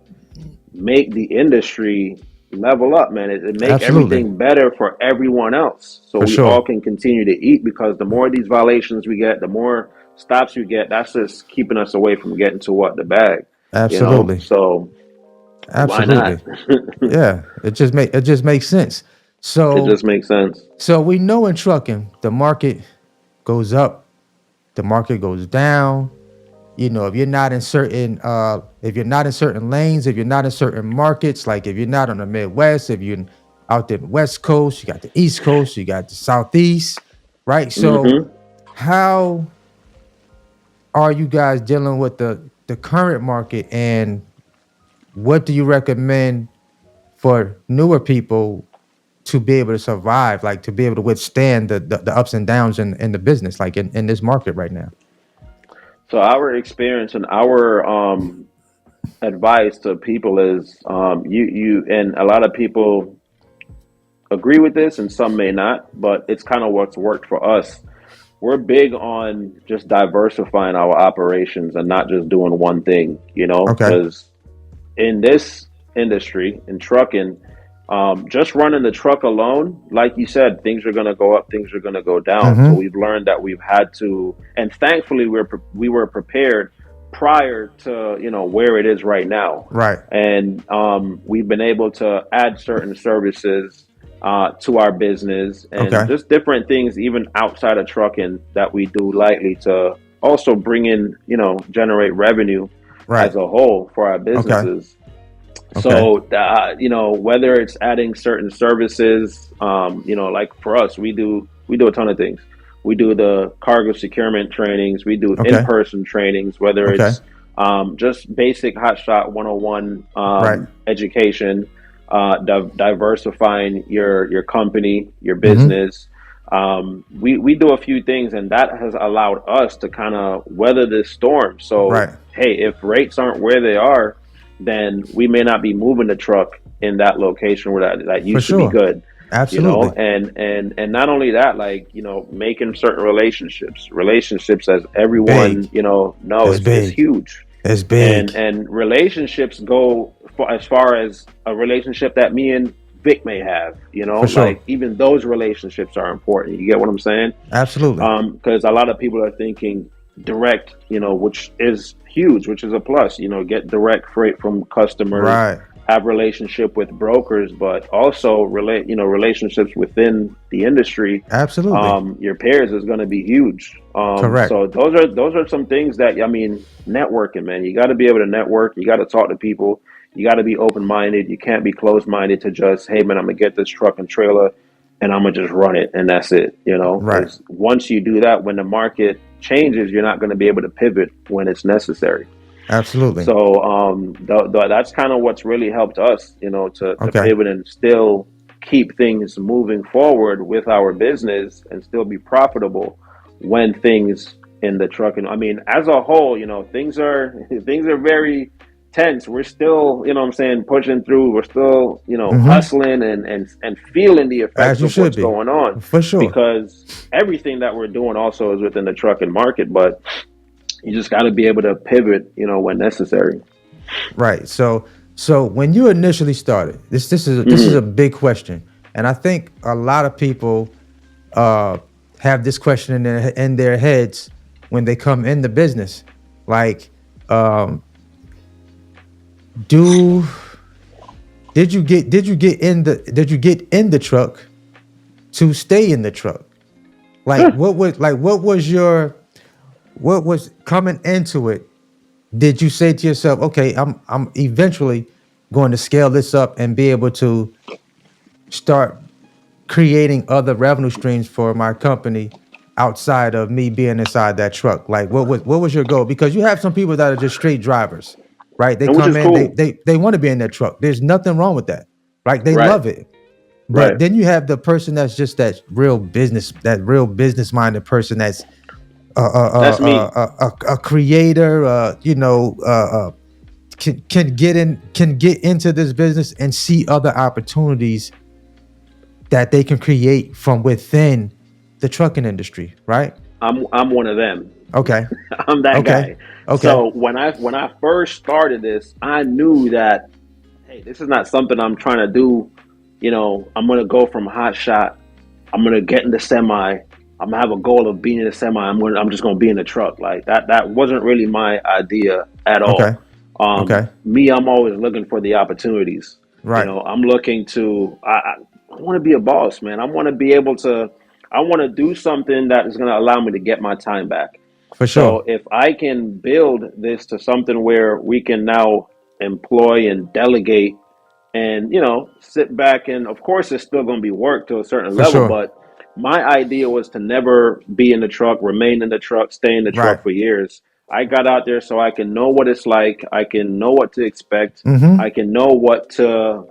make the industry level up, man. It make Absolutely. everything better for everyone else, so For we all sure. can continue to eat. Because the more of these violations we get, the more stops we get. That's just keeping us away from getting to what the bag, Absolutely. So why not? Absolutely. Yeah. It just makes sense. It So just makes sense. so we know in trucking, the market goes up, the market goes down. If you're not in certain lanes, if you're not in certain markets, like if you're not on the Midwest, if you're out there the West Coast, you got the East Coast, you got the Southeast, right? So Hmm how are you guys dealing with the current market, and what do you recommend for newer people to be able to survive, like to be able to withstand the ups and downs in the business, like in this market right now? So our experience and our advice to people is, you and a lot of people agree with this and some may not, but it's kind of what's worked for us. We're big on just diversifying our operations and not just doing one thing, Okay. because in this industry, in trucking, just running the truck alone, like you said, things are going to go up, things are going to go down. So Mm-hmm. we've learned that we've had to, and thankfully we were prepared prior to where it is right now, Right. and we've been able to add certain services to our business and Okay. just different things, even outside of trucking, that we do lightly to also bring in, generate revenue Right. as a whole for our Okay. businesses. Okay. So, whether it's adding certain services, like for us, we do a ton of things. We do the cargo securement trainings. We do Okay. in-person trainings, whether Okay. it's just basic Hotshot 101 Right. education, diversifying your company, your Mm-hmm. business. We do a few things, and that has allowed us to kind of weather this storm. So, Right. hey, if rates aren't where they are, then we may not be moving the truck in that location where that For used to be sure. good, Absolutely. and not only that, like, making certain relationships, as Big. everyone, know, That's is big. huge. That's and big. and relationships go as far as a relationship that me and Vic may have, For sure. like, even those relationships are important. You get what I'm saying? Absolutely. Because a lot of people are thinking direct, which is huge, which is a plus. Get direct freight from customers, Right. have relationship with brokers, but also relationships within the industry. Absolutely. Your peers is going to be huge. Correct. So those are some things that, I mean, networking, man. You got to be able to network. You got to talk to people. You got to be open minded. You can't be closed minded to just, hey, man, I'm gonna get this truck and trailer and I'm gonna just run it and that's it. Right. Because once you do that, when the market changes, you're not going to be able to pivot when it's necessary. Absolutely. So that's kind of what's really helped us, to Okay. pivot and still keep things moving forward with our business and still be profitable when things in the trucking. I mean, as a whole, things are things are very tense. We're still, what I'm saying, pushing through. We're still, Mm-hmm. hustling and feeling the As effects you of should what's be. going on, For sure. because everything that we're doing also is within the trucking market. But you just got to be able to pivot, when necessary. Right. So when you initially started, this is a Hmm. big question, and I think a lot of people uh, have this question in their heads when they come in the business, like, um, do did you get in the truck to stay in the truck? Like, what was coming into it? Did you say to yourself, okay, I'm eventually going to scale this up and be able to start creating other revenue streams for my company outside of me being inside that truck? Like, what was your goal? Because you have some people that are just straight drivers, right? They And which come is in, they cool. they they want to be in their truck. There's nothing wrong with that. Like, they Right. love it. But Right. then you have the person that's just that real business minded person that's That's me. a creator, can get into this business and see other opportunities that they can create from within the trucking industry, right? I'm one of them. Okay. I'm that Okay. guy. Okay. So when I first started this, I knew that, hey, this is not something I'm trying to do. I'm gonna go from hot shot. I'm gonna get in the semi. I'm gonna have a goal of being in the semi. I'm just gonna be in the truck. Like that. That wasn't really my idea at all. Okay. Okay. Me, I'm always looking for the opportunities. Right. I'm looking to. I want to be a boss, man. I want to be able to. I want to do something that is going to allow me to get my time back. For So sure. if I can build this to something where we can now employ and delegate and, sit back, and of course it's still going to be work to a certain For level, sure. but my idea was to never be in the truck, remain in the truck, stay in the truck Right. for years. I got out there so I can know what it's like. I can know what to expect. Mm-hmm. I can know what to,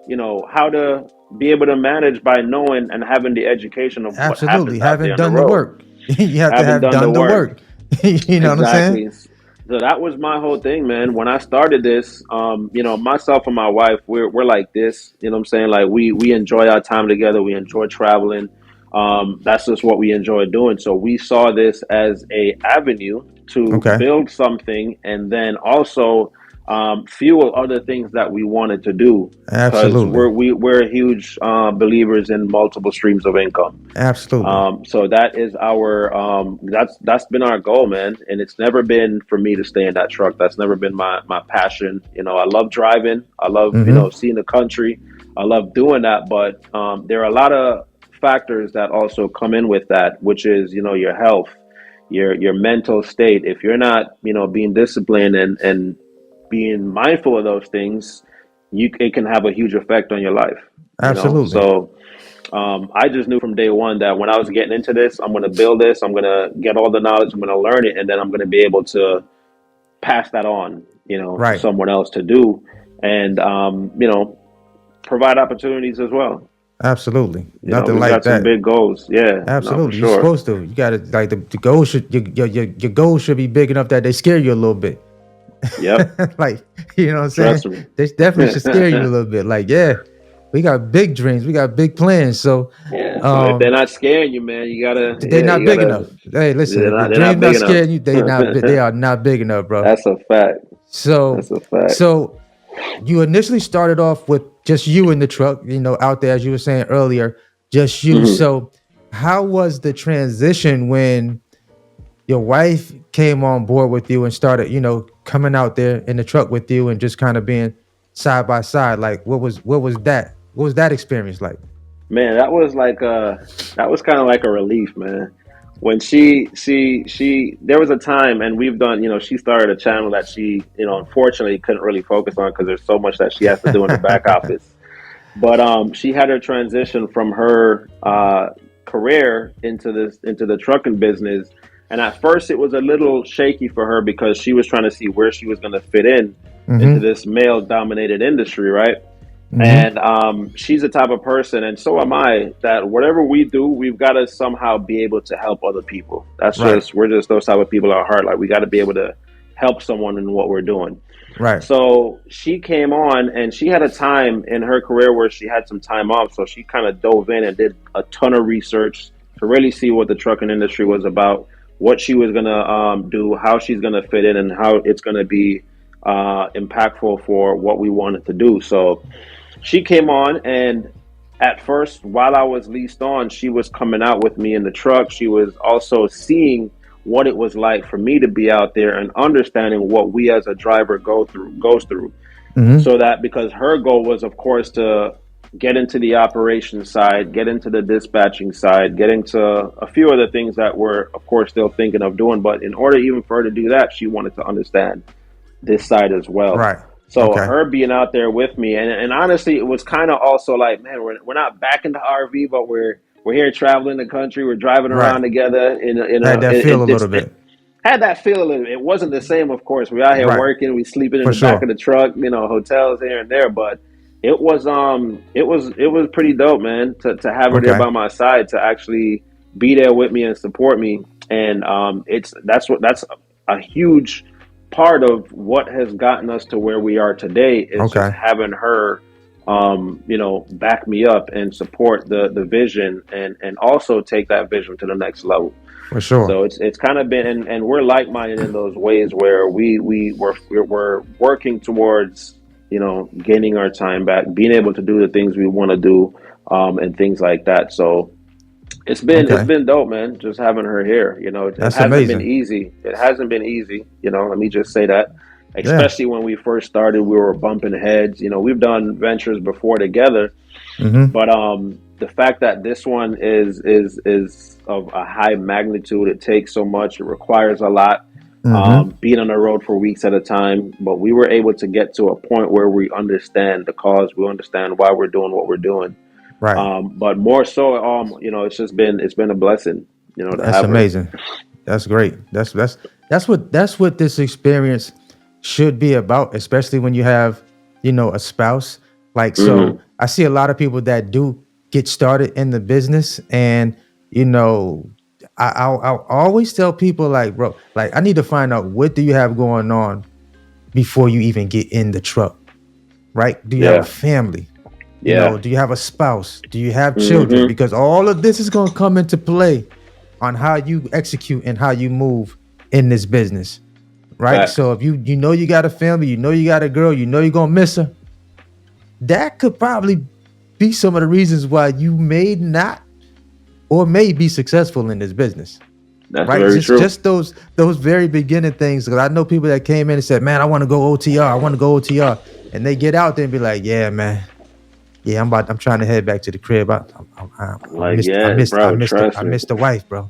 how to be able to manage by knowing and having the education of what Absolutely. happens out there Haven't on the done the road. work. You have to Haven't have done the done the work. work. You know what I'm saying? Exactly. So that was my whole thing, man. When I started this, myself and my wife, we're like this. You know what I'm saying? Like, we enjoy our time together. We enjoy traveling. That's just what we enjoy doing. So we saw this as a avenue to Okay. build something, and then also fuel other things that we wanted to do. Because Absolutely. we're huge believers in multiple streams of income. Absolutely. So that is our that's been our goal, man. And it's never been for me to stay in that truck. That's never been my passion. I love driving. I love, Mm-hmm. seeing the country. I love doing that. But there are a lot of factors that also come in with that, which is, your health, your mental state. If you're not, being disciplined and being mindful of those things, it can have a huge effect on your life, Absolutely. So I just knew from day one that when I was getting into this, I'm going to build this, I'm going to get all the knowledge, I'm going to learn it, and then I'm going to be able to pass that on, to Right. someone else to do, and provide opportunities as well. Absolutely. Nothing We've like got some that. big goals. Yeah, no, for Absolutely. You're sure. supposed to. You got to, like, the goal should, your goals should be big enough that they scare you a little bit. Yep. Like, you know what I'm saying? Trust me. They definitely should scare you a little bit. Like, yeah, we got big dreams, we got big plans. So, Yeah. So if they're not scaring you, man, they not you big gotta. enough. Hey, listen, if your They're not dreams big not enough. scaring you, they are not big enough, bro. That's a fact. So, That's a fact. so you initially started off with just you in the truck, out there, as you were saying earlier, just you. Mhm. So, how was the transition when your wife came on board with you and started, coming out there in the truck with you and just kind of being side by side? Like, what was that? What was that experience like? Man, that was kind of like a relief, man. When she there was a time, and we've done, she started a channel that she, unfortunately couldn't really focus on because there's so much that she has to do in the back office. But she had her transition from her career into the trucking business, and at first it was a little shaky for her because she was trying to see where she was going to fit in into Mm-hmm. this male dominated industry, right? Mm-hmm. And she's the type of person, and so am I, that whatever we do, we've got to somehow be able to help other people. Right. We're just those type of people at heart. Like, we got to be able to help someone in what we're doing. Right. So she came on, and she had a time in her career where she had some time off. So she kind of dove in and did a ton of research to really see what the trucking industry was about, what she was going to do, how she's going to fit in, and how it's going to be impactful for what we wanted to do. So she came on, and at first, while I was leased on, she was coming out with me in the truck. She was also seeing what it was like for me to be out there and understanding what we as a driver goes through. Mm-hmm. So that, because her goal was, of course, to get into the operations side, get into the dispatching side, get into a few other things that we're, of course, still thinking of doing. But in order even for her to do that, she wanted to understand this side as well. Right. So Okay. her being out there with me, and honestly, it was kind of also like, man, we're not back in the RV, but we're here traveling the country. We're driving Right. around together Had that feel a little it bit. had that feel a little bit. It wasn't the same, of course. We're out here Right. working, we sleeping in For the back sure. of the truck, hotels here and there, but it was pretty dope, man, to have her there Okay. by my side, to actually be there with me and support me. And that's a huge part of what has gotten us to where we are today, is just Okay. having her back me up and support the vision, and also take that vision to the next level. For sure. So it's kind of been, and we're like-minded in those ways where we're working towards, gaining our time back, being able to do the things we want to do, and things like that. So it's Okay. been dope, man. Just having her here, it That's hasn't been amazing. easy. It hasn't been easy. Let me just say that. Yeah. Especially when we first started, we were bumping heads. We've done ventures before together, Mm-hmm. but the fact that this one is of a high magnitude, it takes so much, it requires a lot. Mm-hmm. Being on the road for weeks at a time, but we were able to get to a point where we understand the cause, we understand why we're doing what we're doing. Right. But more so, it's been a blessing, to That's have her. amazing. That's great. That's what this experience should be about, especially when you have, a spouse. Like, Hmm. so I see a lot of people that do get started in the business, and you know, I'll always tell people, like, bro, like, I need to find out what do you have going on before you even get in the truck, right? Do you have a Yeah, family? yeah. Do you have a spouse? Do you have children? Hmm. Because all of this is going to come into play on how you execute and how you move in this business, right? Facts. So if you got a family, you got a girl, you're going to miss her, that could probably be some of the reasons why you may not or may be successful in this business, That's right? very Just true. just those very beginning things. Because I know people that came in and said, "Man, I want to go OTR. I want to go OTR," and they get out there and be like, "Yeah, man. Yeah, I'm trying to head back to the crib. Like, yeah, bro, trust I me. missed the wife, bro.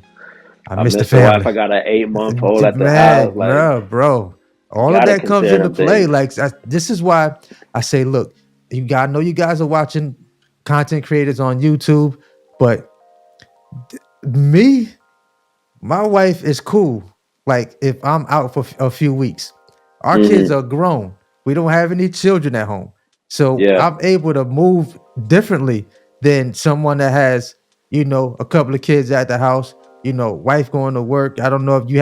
I I missed the miss the wife. family, I got an 8 month old at the house. man, Like, bro. All of gotta that comes consider into them play. things. Like, this is why I say, look, I know you guys are watching content creators on YouTube, but me, my wife is cool. Like if I'm out for a few weeks, our kids are grown. We don't have any children at home. So Yeah, I'm able to move differently than someone that has, a couple of kids at the house, wife going to work. I don't know if you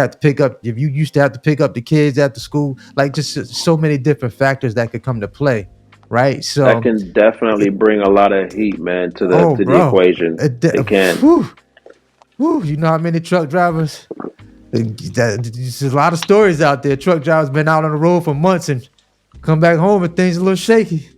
used to have to pick up the kids at the school, like just so many different factors that could come to play. Right. that So, can definitely bring a lot of heat, man, to the oh, to the bro, equation. It can. whew, you know how many truck drivers? There's a lot of stories out there. Truck drivers been out on the road for months and come back home and things a little shaky.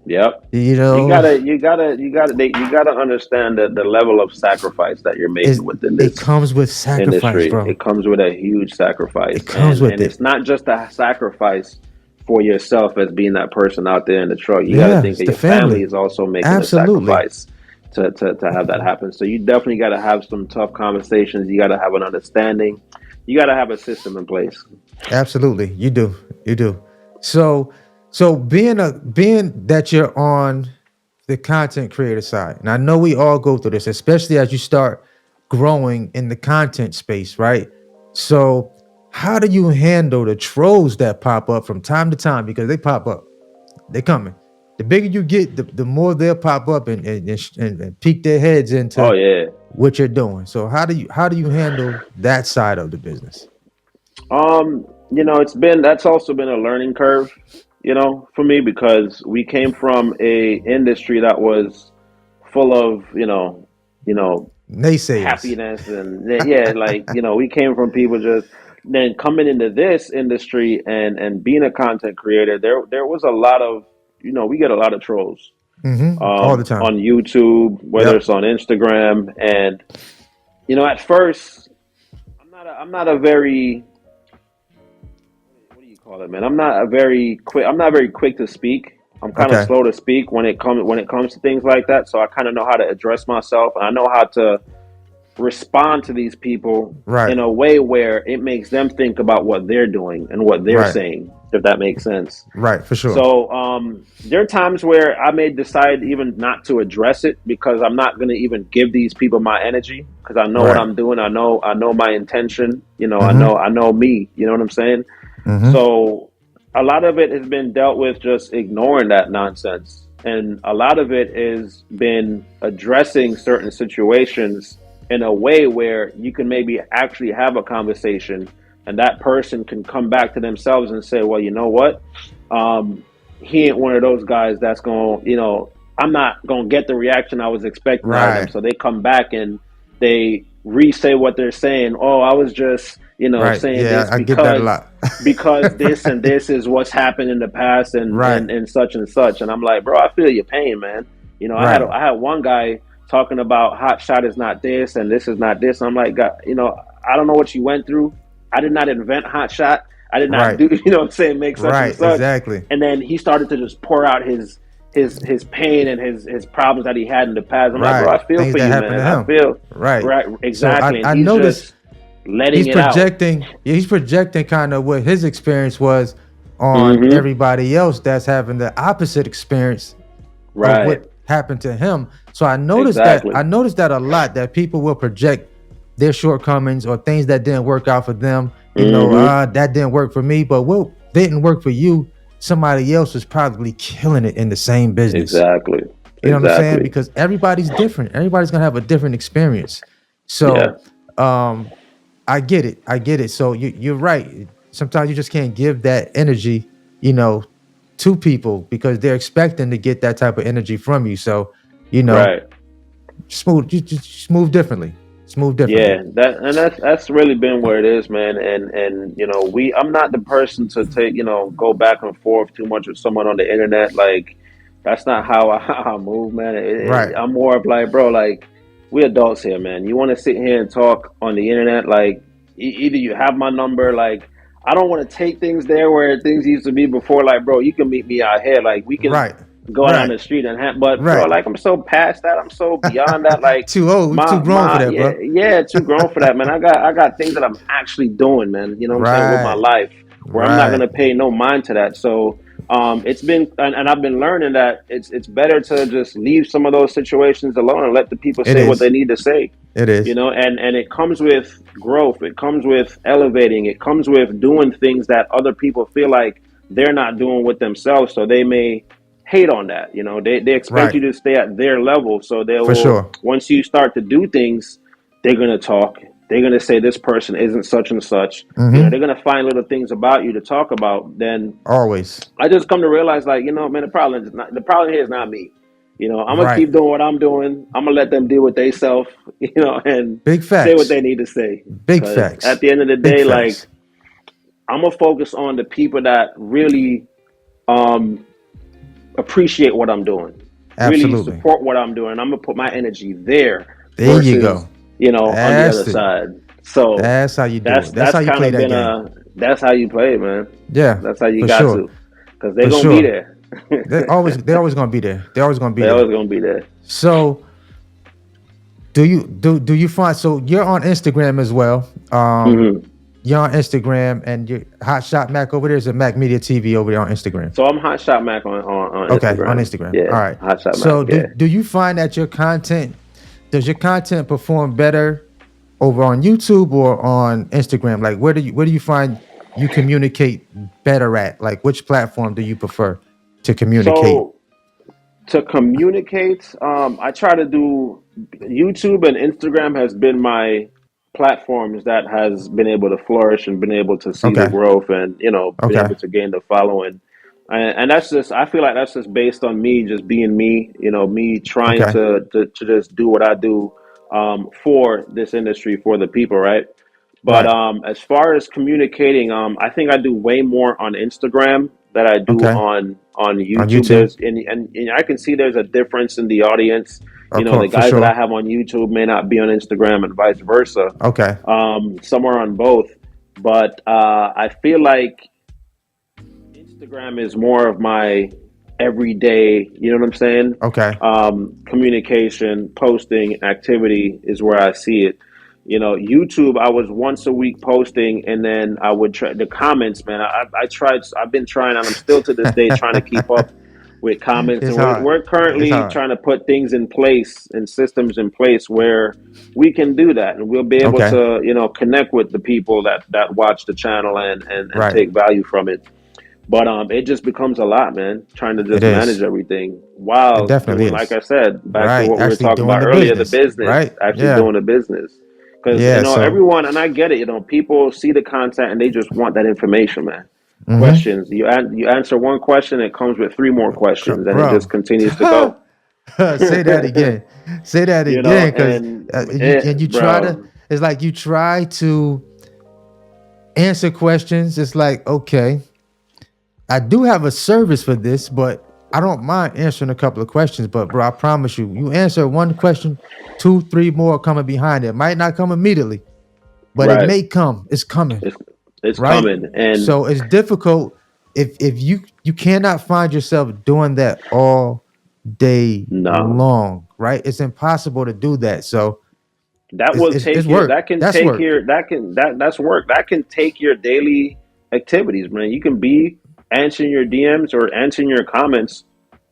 Yep. You You know, gotta, you gotta, you gotta, you gotta understand the level of sacrifice that you're it making within it this comes with sacrifice, industry. bro. It comes with a huge It sacrifice, comes with and it. it's not just a sacrifice for yourself as being that person out there in the truck. You got to Yeah, think it's that the your family family. is also making a Absolutely. sacrifice to have that happen. So you definitely got to have some tough conversations. You got to have an understanding. You got to have a system in place. Absolutely. You do. You do. So being that you're on the content creator side, and I know we all go through this, especially as you start growing in the content space, right? So how do you handle the trolls that pop up from time to time? Because they pop up. They're coming. The bigger you get, the more they'll pop up and peek their heads Oh into yeah. what you're doing. So how do you handle that side of the business? That's also been a learning curve, for me because we came from a industry that was full of, you know, Naysayers. happiness and yeah, like, we came from people just then coming into this industry and being a content creator, there was a lot of, we get a lot of trolls All the time. on YouTube, whether Yep. it's on Instagram. And, at first I'm not a very, what do you call it, man? I'm not very quick to speak. I'm kind of Okay. slow to speak when it comes to things like that. So I kind of know how to address myself, and I know how to respond to these people Right. in a way where it makes them think about what they're doing and what they're Right. saying, if that makes sense. Right. For sure. So there are times where I may decide even not to address it because I'm not going to even give these people my energy because I know what Right. I'm doing. I know my intention. Mm-hmm. I know me. You know what I'm saying? Mm-hmm. So a lot of it has been dealt with just ignoring that nonsense, and a lot of it has been addressing certain situations in a way where you can maybe actually have a conversation and that person can come back to themselves and say, well, you know what? He ain't one of those guys that's going to, I'm not going to get the reaction I was expecting out of them. Right. So they come back and they re-say what they're saying. Oh, I was just, Right. saying Yeah, this I get that a lot. because this and this is what's happened in the past Right. and such and such. And I'm like, bro, I feel your pain, man. Right. I had one guy talking about Hotshot is not this and this is not this. And I'm like, God, I don't know what you went through. I did not invent Hotshot. I did not Right. do, what I'm saying, make such and Right. such. Exactly. And then he started to just pour out his pain and his problems that he had in the past. I'm like, bro, Right. I feel Things for that you, happened man. to I him. feel Right. right, exactly. So I And he's noticed just letting he's it out. projecting. Yeah, he's projecting kind of what his experience was on Mm-hmm. everybody else that's having the opposite experience of Right. what happened to him. So I noticed Exactly. that a lot, that people will project their shortcomings or things that didn't work out for them. Mm-hmm. That didn't work for me, but what didn't work for you, somebody else was probably killing it in the same business. Exactly. You know what I'm saying? Exactly. Because everybody's different. Everybody's gonna have a different experience. Yeah. So I get it. I get it. So you're right. Sometimes you just can't give that energy, to people because they're expecting to get that type of energy from you. So, Right. just move differently. Smooth differently. Yeah, that's really been where it is, man. And I'm not the person to take, go back and forth too much with someone on the internet. Like that's not how I move, man. Right. I'm more of like, bro, like we adults here, man. You want to sit here and talk on the internet, like either you have my number, like I don't want to take things there where things used to be before. Like, bro, you can meet me out here, like we can Right. go down Right. the street and but bro, Right. like I'm so past that. I'm so beyond that. Like Too old. Too grown for that, yeah, bro. yeah, too grown for that, man. I got things that I'm actually doing, man. You know what I'm saying, with my Right. life where I'm not Right. gonna pay no mind to that. So It's been, and I've been learning that it's better to just leave some of those situations alone and let the people It say what is. they need to say. It is. And it comes with growth. It comes with elevating. It comes with doing things that other people feel like they're not doing with themselves. So they may hate on that. They expect Right. you to stay at their level. So they For will, sure. once you start to do things, they're going to talk. They're going to say this person isn't such and such. They're going to find little things about you to talk about. Then Always. I just come to realize, like, man, the problem here is not me. I'm gonna Right. keep doing what I'm doing. I'm gonna let them deal with they self, and Big say what facts. they need to say. Big Because facts. at the end of the Big day, like, facts. I'm gonna focus on the people that really appreciate what I'm doing, really Absolutely. support what I'm doing. I'm gonna put my energy there There you versus, go. on the other That's it. side. So That's how you do that's it. That's that's how you kind play of that been game. that's how you play, man. Yeah, That's how you for got sure. to, because they're For gonna be sure. there. They're always gonna be there. They're always gonna be They're there. always gonna be there. So do you find, so you're on Instagram as well? Hmm. You're on Instagram, and you're Hotshot Mac over there, is a Mac Media TV over there on Instagram. So I'm Hotshot Mac on Okay, on Instagram. Instagram. Yeah, All right. Hotshot Mac. So Yeah. do you find that does your content perform better over on YouTube or on Instagram? Like where do you find you communicate better at? Like which platform do you prefer to communicate? So to communicate, I try to do YouTube and Instagram has been my platforms that has been able to flourish and been able to see the Okay. growth and been Okay. able to gain the following. And that's just, I feel like that's just based on me just being me, me trying Okay. to just do what I do for this industry, for the people, right? But Right. as far as communicating, I think I do way more on Instagram than I do Okay. on On YouTube. YouTube? And I can see there's a difference in the audience. Of The course, for guys that I sure. have on YouTube may not be on Instagram, and vice versa. Okay. Some are on both, but I feel like Instagram is more of my everyday. You know what I'm saying? Okay. Communication, posting, activity is where I see it. YouTube, I was once a week posting, and then I would try the comments, man. I've been trying, and I'm still to this day trying to keep up with comments. It's And hard. we're It's currently hard. trying to put things in place and systems in place where we can do that, and we'll be able Okay. to, connect with the people that watch the channel and Right. take value from it. But it just becomes a lot, man, trying to It just manage is. everything It while definitely doing, like is. I said, back to Right. what we were Actually talking doing about the earlier, the business. business, Right. actually Yeah. doing the business. Because, Yeah. So everyone, and I get it, people see the content and they just want that information, man. mm-hmm. Questions. You answer one question, it comes with three more questions, and it Bro. just continues to go. Say that again. Say that again. Cause And you try to, bro, it's like you try to answer questions. It's like, okay, I do have a service for this, but I don't mind answering a couple of questions. But bro, I promise you, you answer one question, two, three more coming behind it. It might not come immediately, but it right. may come. It's coming, It's right? coming. And So it's difficult if you cannot find yourself doing that all day no. long, right? It's impossible to do that. So That it's will it's, it's take your work. that can That's take work. your that's work. That can take your daily activities, man. You can be answering your DMs or answering your comments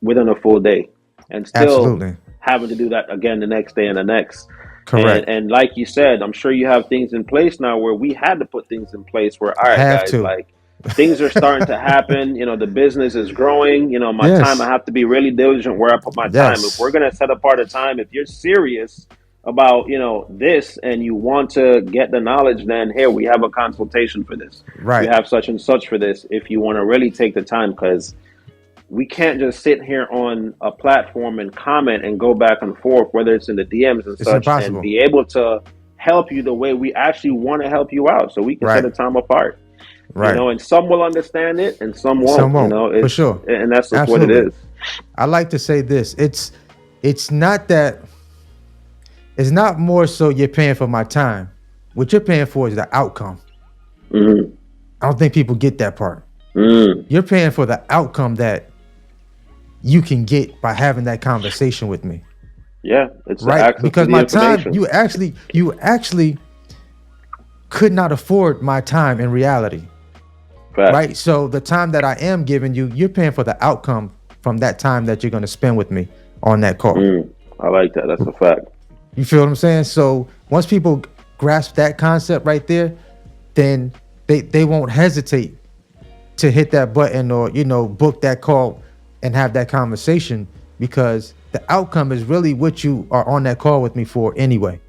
within a full day and still Absolutely having to do that again the next day and the next. And correct. and like you said, I'm sure you have things in place now where we had to put things in place where, all right, Have guys, to. like, things are starting to happen. The business is growing. My time, I Yes. have to be really diligent where I put my time. If we're Yes. gonna set apart a time, if you're serious about this and you want to get the knowledge, then here we have a consultation for this. We Right. have such and such for this. If you want to really take the time, because we can't just sit here on a platform and comment and go back and forth, whether it's in the DMs and It's such, and impossible. be able to help you the way we actually want to help you out, so we can set a Right. time apart. Right. And some will understand it and some Some won't. won't. For It's, sure. and that's just what it Absolutely. is. I like to say this. It's not that, it's not more so you're paying for my time. What you're paying for is the outcome. Mm-hmm. I don't think people get that part. Mm. You're paying for the outcome that you can get by having that conversation with me. Yeah, it's the Right? access to Because the my time, information. you actually could not afford my time in reality. right? So the time that I am giving you, you're paying for the outcome from that time that you're going to spend with me on that call. I like that. That's a fact. You feel what I'm saying? So once people grasp that concept right there, then they won't hesitate to hit that button or, you know, book that call and have that conversation, because the outcome is really what you are on that call with me for anyway.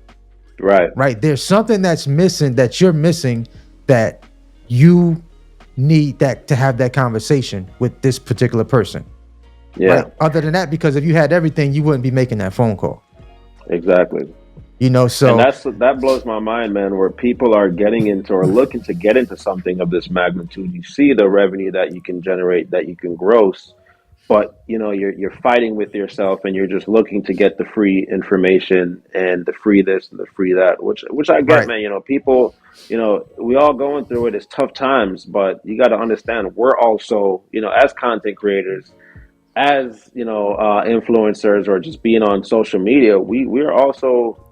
Right. There's something that's missing, that you're missing, that you need that to have that conversation with this particular person. Yeah. Right? Other than that, because if you had everything, you wouldn't be making that phone call. Exactly. You know, so and that blows my mind, man, where people are getting into or looking to get into something of this magnitude. You see the revenue that you can generate, that you can gross, but you know, you're fighting with yourself, and you're just looking to get the free information and the free this and the free that, which I get, man. You know, people, you know, we all going through it. It's tough times, but you got to understand, we're also, you know, as content creators, as, you know, influencers, or just being on social media, we're also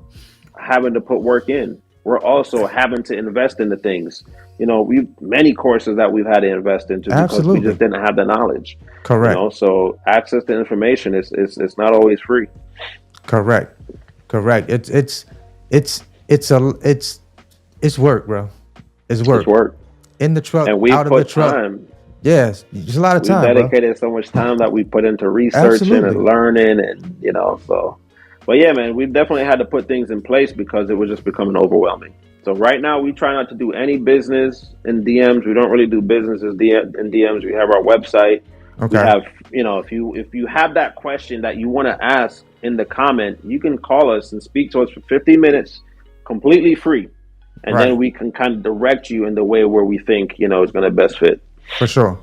having to put work in. We're also having to invest in the things. You know, we've many courses that we've had to invest into because we just didn't have the knowledge. Correct. You know, so access to information is not always free. Correct. It's work, bro. It's work. It's work. In the truck, and we out of the truck. Time. Yes, there's a lot of time. We dedicated so much time that we put into researching and learning, and you know, so. But yeah, man, we've definitely had to put things in place because it was just becoming overwhelming. So right now, we try not to do any business in DMs. We don't really do businesses in DMs. We have our website. Okay. We have, you know, if you have that question that you want to ask in the comment, you can call us and speak to us for 15 minutes, completely free, and then we can kind of direct you in the way where we think, you know, is going to best fit. For sure.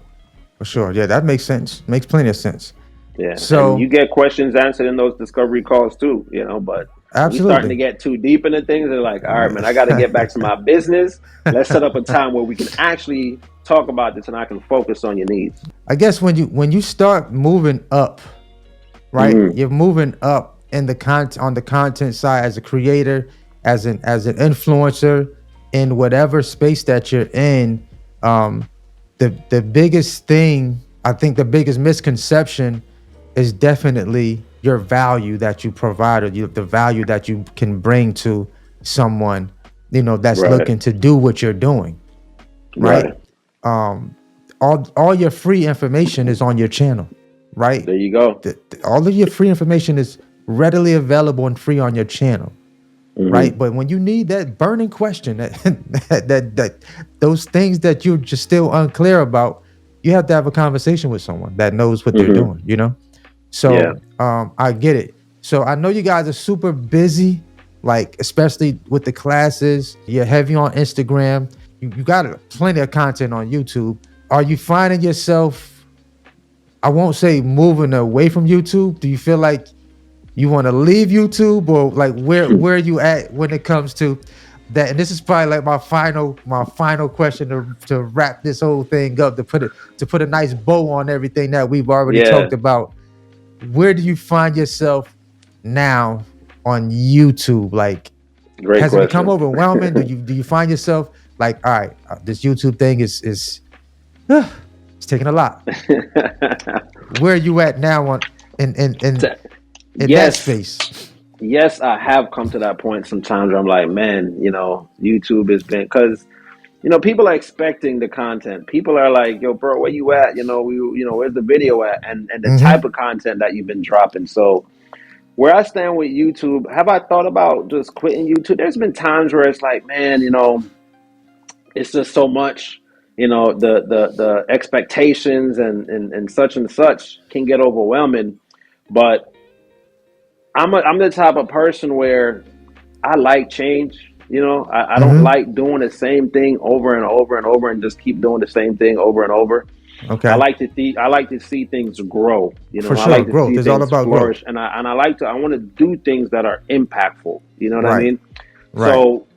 Yeah, that makes sense. Makes plenty of sense. Yeah. So and you get questions answered in those discovery calls too, you know, but we're starting to get too deep into things. They're like, all right, man, I got to get back to my business. Let's set up a time where we can actually talk about this and I can focus on your needs. I guess when you start moving up, right? Mm-hmm. You're moving up in the on the content side as a creator, as an influencer, in whatever space that you're in. The biggest thing, I think the biggest misconception is definitely your value that you provide, or the value that you can bring to someone, you know, that's looking to do what you're doing. Right. All your free information is on your channel, right? There you go. All of your free information is readily available and free on your channel. Mm-hmm. Right. But when you need that burning question, that those things that you're just still unclear about, you have to have a conversation with someone that knows what they're doing, you know? So I get it. So I know you guys are super busy, like especially with the classes. You're heavy on Instagram. You got plenty of content on YouTube. Are you finding yourself, I won't say moving away from YouTube? Do you feel like you want to leave YouTube, or like where are you at when it comes to that? And this is probably like my final question to wrap this whole thing up, to put a nice bow on everything that we've already talked about. Where do you find yourself now on YouTube? Like, has it become overwhelming? do you find yourself like, all right, this YouTube thing is it's taking a lot. Where are you at now in that space? Yes, I have come to that point sometimes where I'm like, man, you know, YouTube has been, because, you know, people are expecting the content. People are like, yo, bro, where you at? You know, where's the video at? And the type of content that you've been dropping. So where I stand with YouTube, have I thought about just quitting YouTube? There's been times where it's like, man, you know, it's just so much, you know, the expectations and such can get overwhelming. But I'm the type of person where I like change. You know, I don't like doing the same thing over and over and over and just keep doing the same thing over and over. Okay. I like to see things grow. You know, I like to growth. see it's things all about flourish, growth. and I want to do things that are impactful. You know what I mean? Right. So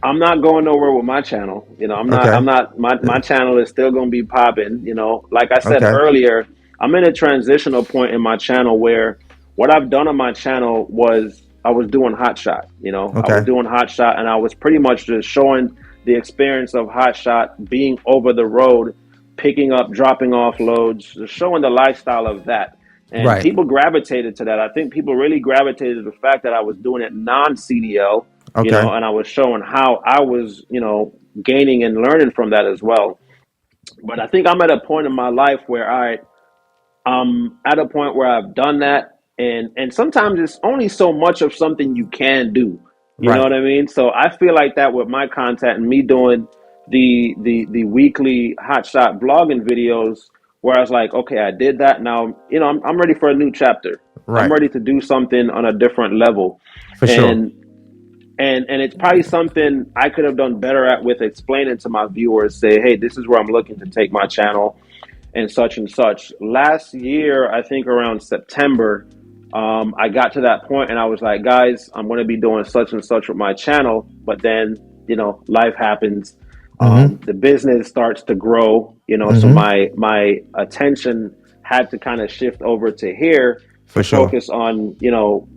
I'm not going nowhere with my channel. You know, my channel is still going to be popping. You know, like I said earlier, I'm in a transitional point in my channel where what I've done on my channel was I was doing Hotshot. You know, I was doing Hotshot, and I was pretty much just showing the experience of Hotshot being over the road, picking up, dropping off loads, just showing the lifestyle of that. And Right. people gravitated to that. I think people really gravitated to the fact that I was doing it non-CDL, Okay. and I was showing how I was, gaining and learning from that as well. But I think I'm at a point in my life where I'm at a point where I've done that, and sometimes it's only so much of something you can do. You know Right. what I mean? So I feel like that with my content and me doing the weekly hotshot blogging videos, where I was like, okay, I did that. Now, I'm ready for a new chapter. I'm Right. ready to do something on a different level, For sure. and and it's probably something I could have done better at with explaining to my viewers. Say, hey, this is where I'm looking to take my channel and such and such. Last year, I think around September, I got to that point and I was like, guys, I'm going to be doing such and such with my channel. But then, life happens. Mm-hmm. The business starts to grow, so Mm-hmm. my attention had to kind of shift over to here For to sure. focus on,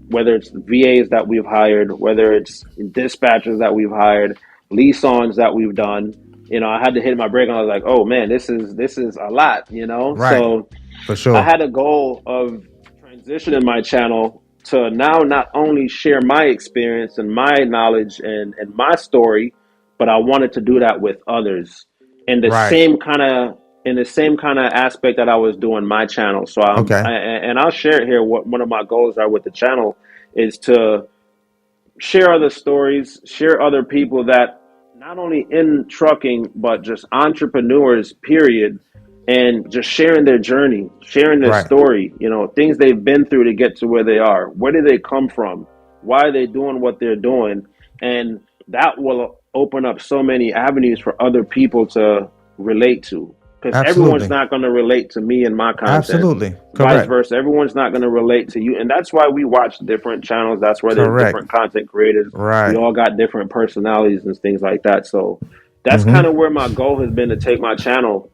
whether it's VAs that we've hired, whether it's dispatchers that we've hired, lease-ons that we've done. I had to hit my brake and I was like, oh man, this is a lot. Right. So For I sure. had a goal of transitioning my channel to now not only share my experience and my knowledge and my story, but I wanted to do that with others in the Right. same kind of aspect that I was doing my channel. So Okay. and I'll share it here. What one of my goals are with the channel is to share other stories, share other people that not only in trucking, but just entrepreneurs, period, and just sharing their journey, sharing their Right. story, things they've been through to get to where they are. Where did they come from? Why are they doing what they're doing? And that will open up so many avenues for other people to relate to. Because everyone's Absolutely. not going to relate to me and my content, Absolutely. vice Correct. versa. Everyone's not going to relate to you, and that's why we watch different channels. That's why there's Correct. different content creators. We Right. all got different personalities and things like that. So that's kind Mm-hmm. of where my goal has been to take my channel.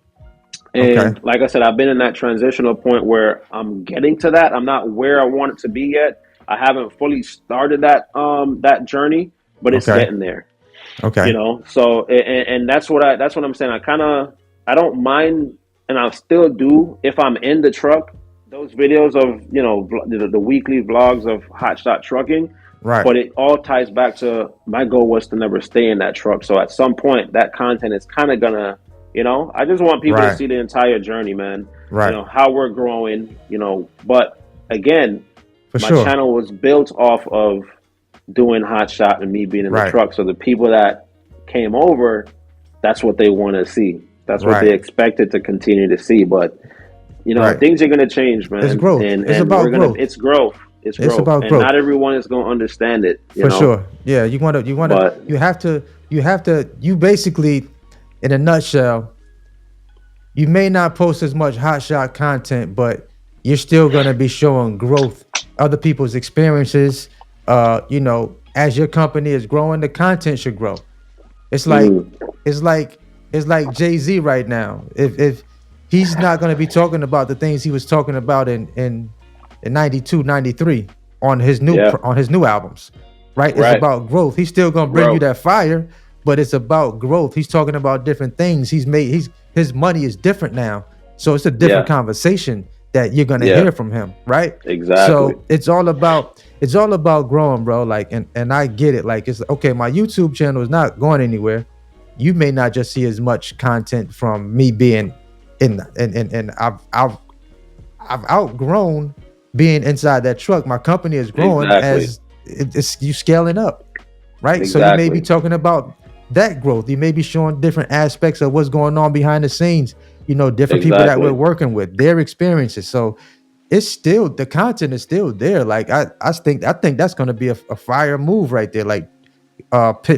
Okay. And like I said, I've been in that transitional point where I'm getting to that. I'm not where I want it to be yet. I haven't fully started that journey, but it's Okay. getting there. Okay. So and that's what I'm saying. I don't mind, and I'll still do if I'm in the truck those videos of the weekly vlogs of hotshot trucking. Right. But it all ties back to my goal was to never stay in that truck. So at some point, that content is kind of gonna, I just want people to Right. see the entire journey, man. Right. How we're growing. But again, For my sure. channel was built off of doing hotshot and me being in the Right. truck. So the people that came over, that's what they want to see. That's what they Right. expected to continue to see. But Right. things are going to change, It's man, growth. and It's and we're about gonna. growth. It's growth. It's It's growth, about and growth. not everyone is going to understand it. For sure. Yeah. But You basically, in a nutshell, you may not post as much hotshot content, but you're still going to be showing growth, other people's experiences. As your company is growing, the content should grow. It's like, mm, it's like, it's like Jay-Z right now. If he's not going to be talking about the things he was talking about in 92, 93 on his yeah, new albums, right? It's right, about growth. He's still gonna bring you growth. that fire, but it's about growth. He's talking about different things. His money is different now. So it's a different Yeah, conversation that you're gonna yeah, hear from him, right? exactly. So it's all about growing, bro. Like, and I get it. Like, it's okay, my YouTube channel is not going anywhere. You may not just see as much content from me being and I've outgrown being inside that truck. My company is growing Exactly. as it's you scaling up, right? So you may be Exactly. talking about that growth. You may be showing different aspects of what's going on behind the scenes. Different people that we're Exactly. working with, their experiences. So it's still the content is still there. Like I think that's going to be a fire move right there. Like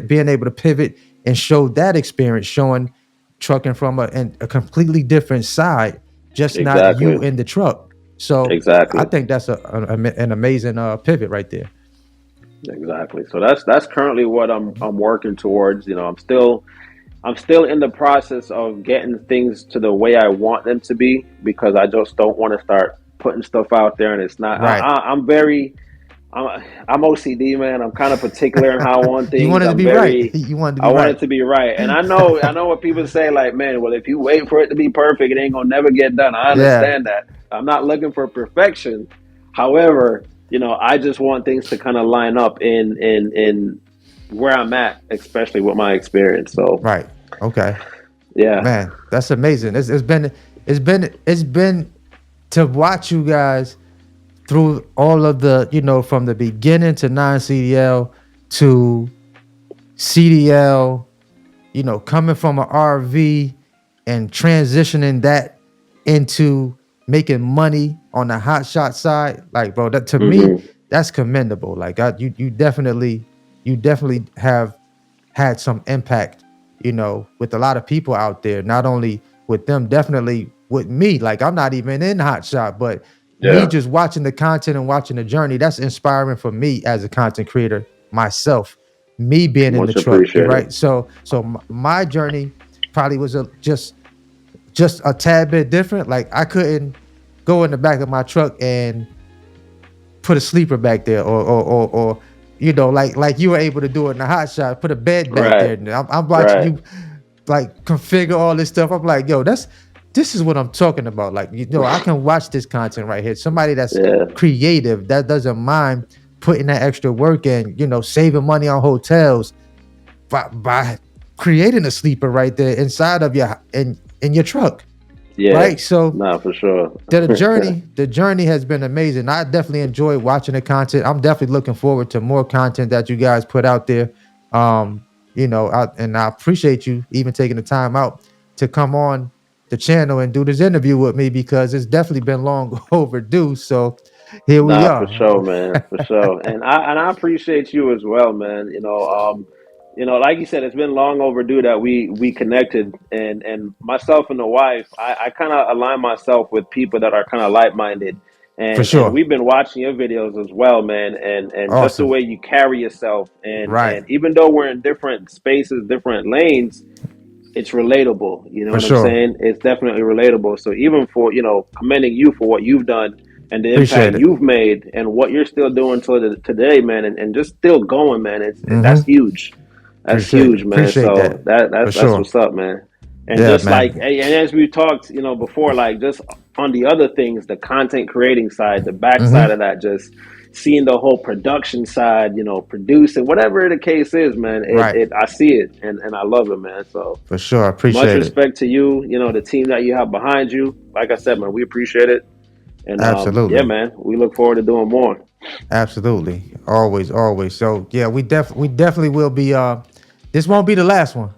being able to pivot and show that experience, showing trucking from a completely different side, just not you Exactly. in the truck. So I Exactly. think that's an amazing pivot right there. Exactly. So that's currently what I'm working towards. I'm still in the process of getting things to the way I want them to be because I just don't want to start putting stuff out there and it's not. Right. I'm very I'm OCD, man. I'm kind of particular in how I want You things. wanted to I'm be right. very, You wanted to I be want right. it to be right. And I know what people say, like, man, well, if you wait for it to be perfect, it ain't gonna never get done. I Yeah. understand that. I'm not looking for perfection. However, I just want things to kind of line up in where I'm at, especially with my experience. So, Right. Okay. yeah, Man, that's amazing. It's been to watch you guys through all of the, from the beginning to non-CDL to CDL, coming from an RV and transitioning that into making money on the Hotshot side. Like, bro, that to me, hmm that's commendable. Like, you definitely have had some impact, with a lot of people out there. Not only with them, definitely with me. Like, I'm not even in Hotshot, but me yeah, just watching the content and watching the journey, that's inspiring for me as a content creator myself. Me being in the much truck, you're appreciated. right. So my journey probably was just a tad bit different. Like, I couldn't go in the back of my truck and put a sleeper back there, or like you were able to do it in the hot shot, put a bed back there. Right, And I'm watching right, you like configure all this stuff. I'm like, yo, this is what I'm talking about. Like, I can watch this content right here. Somebody that's yeah, creative, that doesn't mind putting that extra work in, saving money on hotels by creating a sleeper right there inside of in your truck. yeah. Right. So Nah, for sure. the journey has been amazing. I definitely enjoy watching the content. I'm definitely looking forward to more content that you guys put out there. And I appreciate you even taking the time out to come on the channel and do this interview with me, because it's definitely been long overdue. So here we Nah, for are. sure, man, for sure. And I appreciate you as well, man. Like you said, it's been long overdue that we connected, and myself and the wife, I kind of align myself with people that are kind of like minded, For and sure. we've been watching your videos as well, man, and just the Awesome. way you carry yourself, and Right. even though we're in different spaces, different lanes, it's relatable. You know For what I'm sure. saying? It's definitely relatable. So even for, commending you for what you've done and the impact Appreciate it. you've made and what you're still doing today, man, and just still going, man. That's Mm-hmm. huge. That's Appreciate huge, it. man. Appreciate So that. that For that's sure. what's up, man. And Yeah, just like, man. and as we talked, before, like just on the other things, the content creating side, the backside Mm-hmm. of that, just seeing the whole production side, producing, whatever the case is, man. Right. I see it, and I love it, man. So For sure. much Appreciate it. respect to you, the team that you have behind you. Like I said, man, we appreciate it. And yeah, Absolutely. man, we look forward to doing more. Absolutely. Always, always. So yeah, we definitely will be this won't be the last one.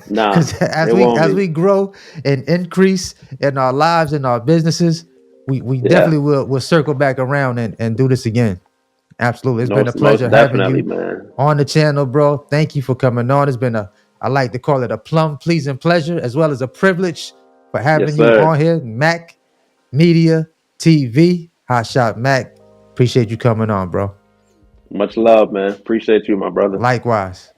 Nah, Cuz it as we won't as be. we grow and increase in our lives and our businesses, we Yeah, definitely will circle back around and do this again. Absolutely. It's been a most pleasure having definitely, you man. on the channel, bro. Thank you for coming on. It's been I like to call it a plum pleasing pleasure, as well as a privilege for Yes, having you sir. on here. Macc Media TV, Hotshot Macc. Appreciate you coming on, bro. Much love, man. Appreciate you, my brother. Likewise.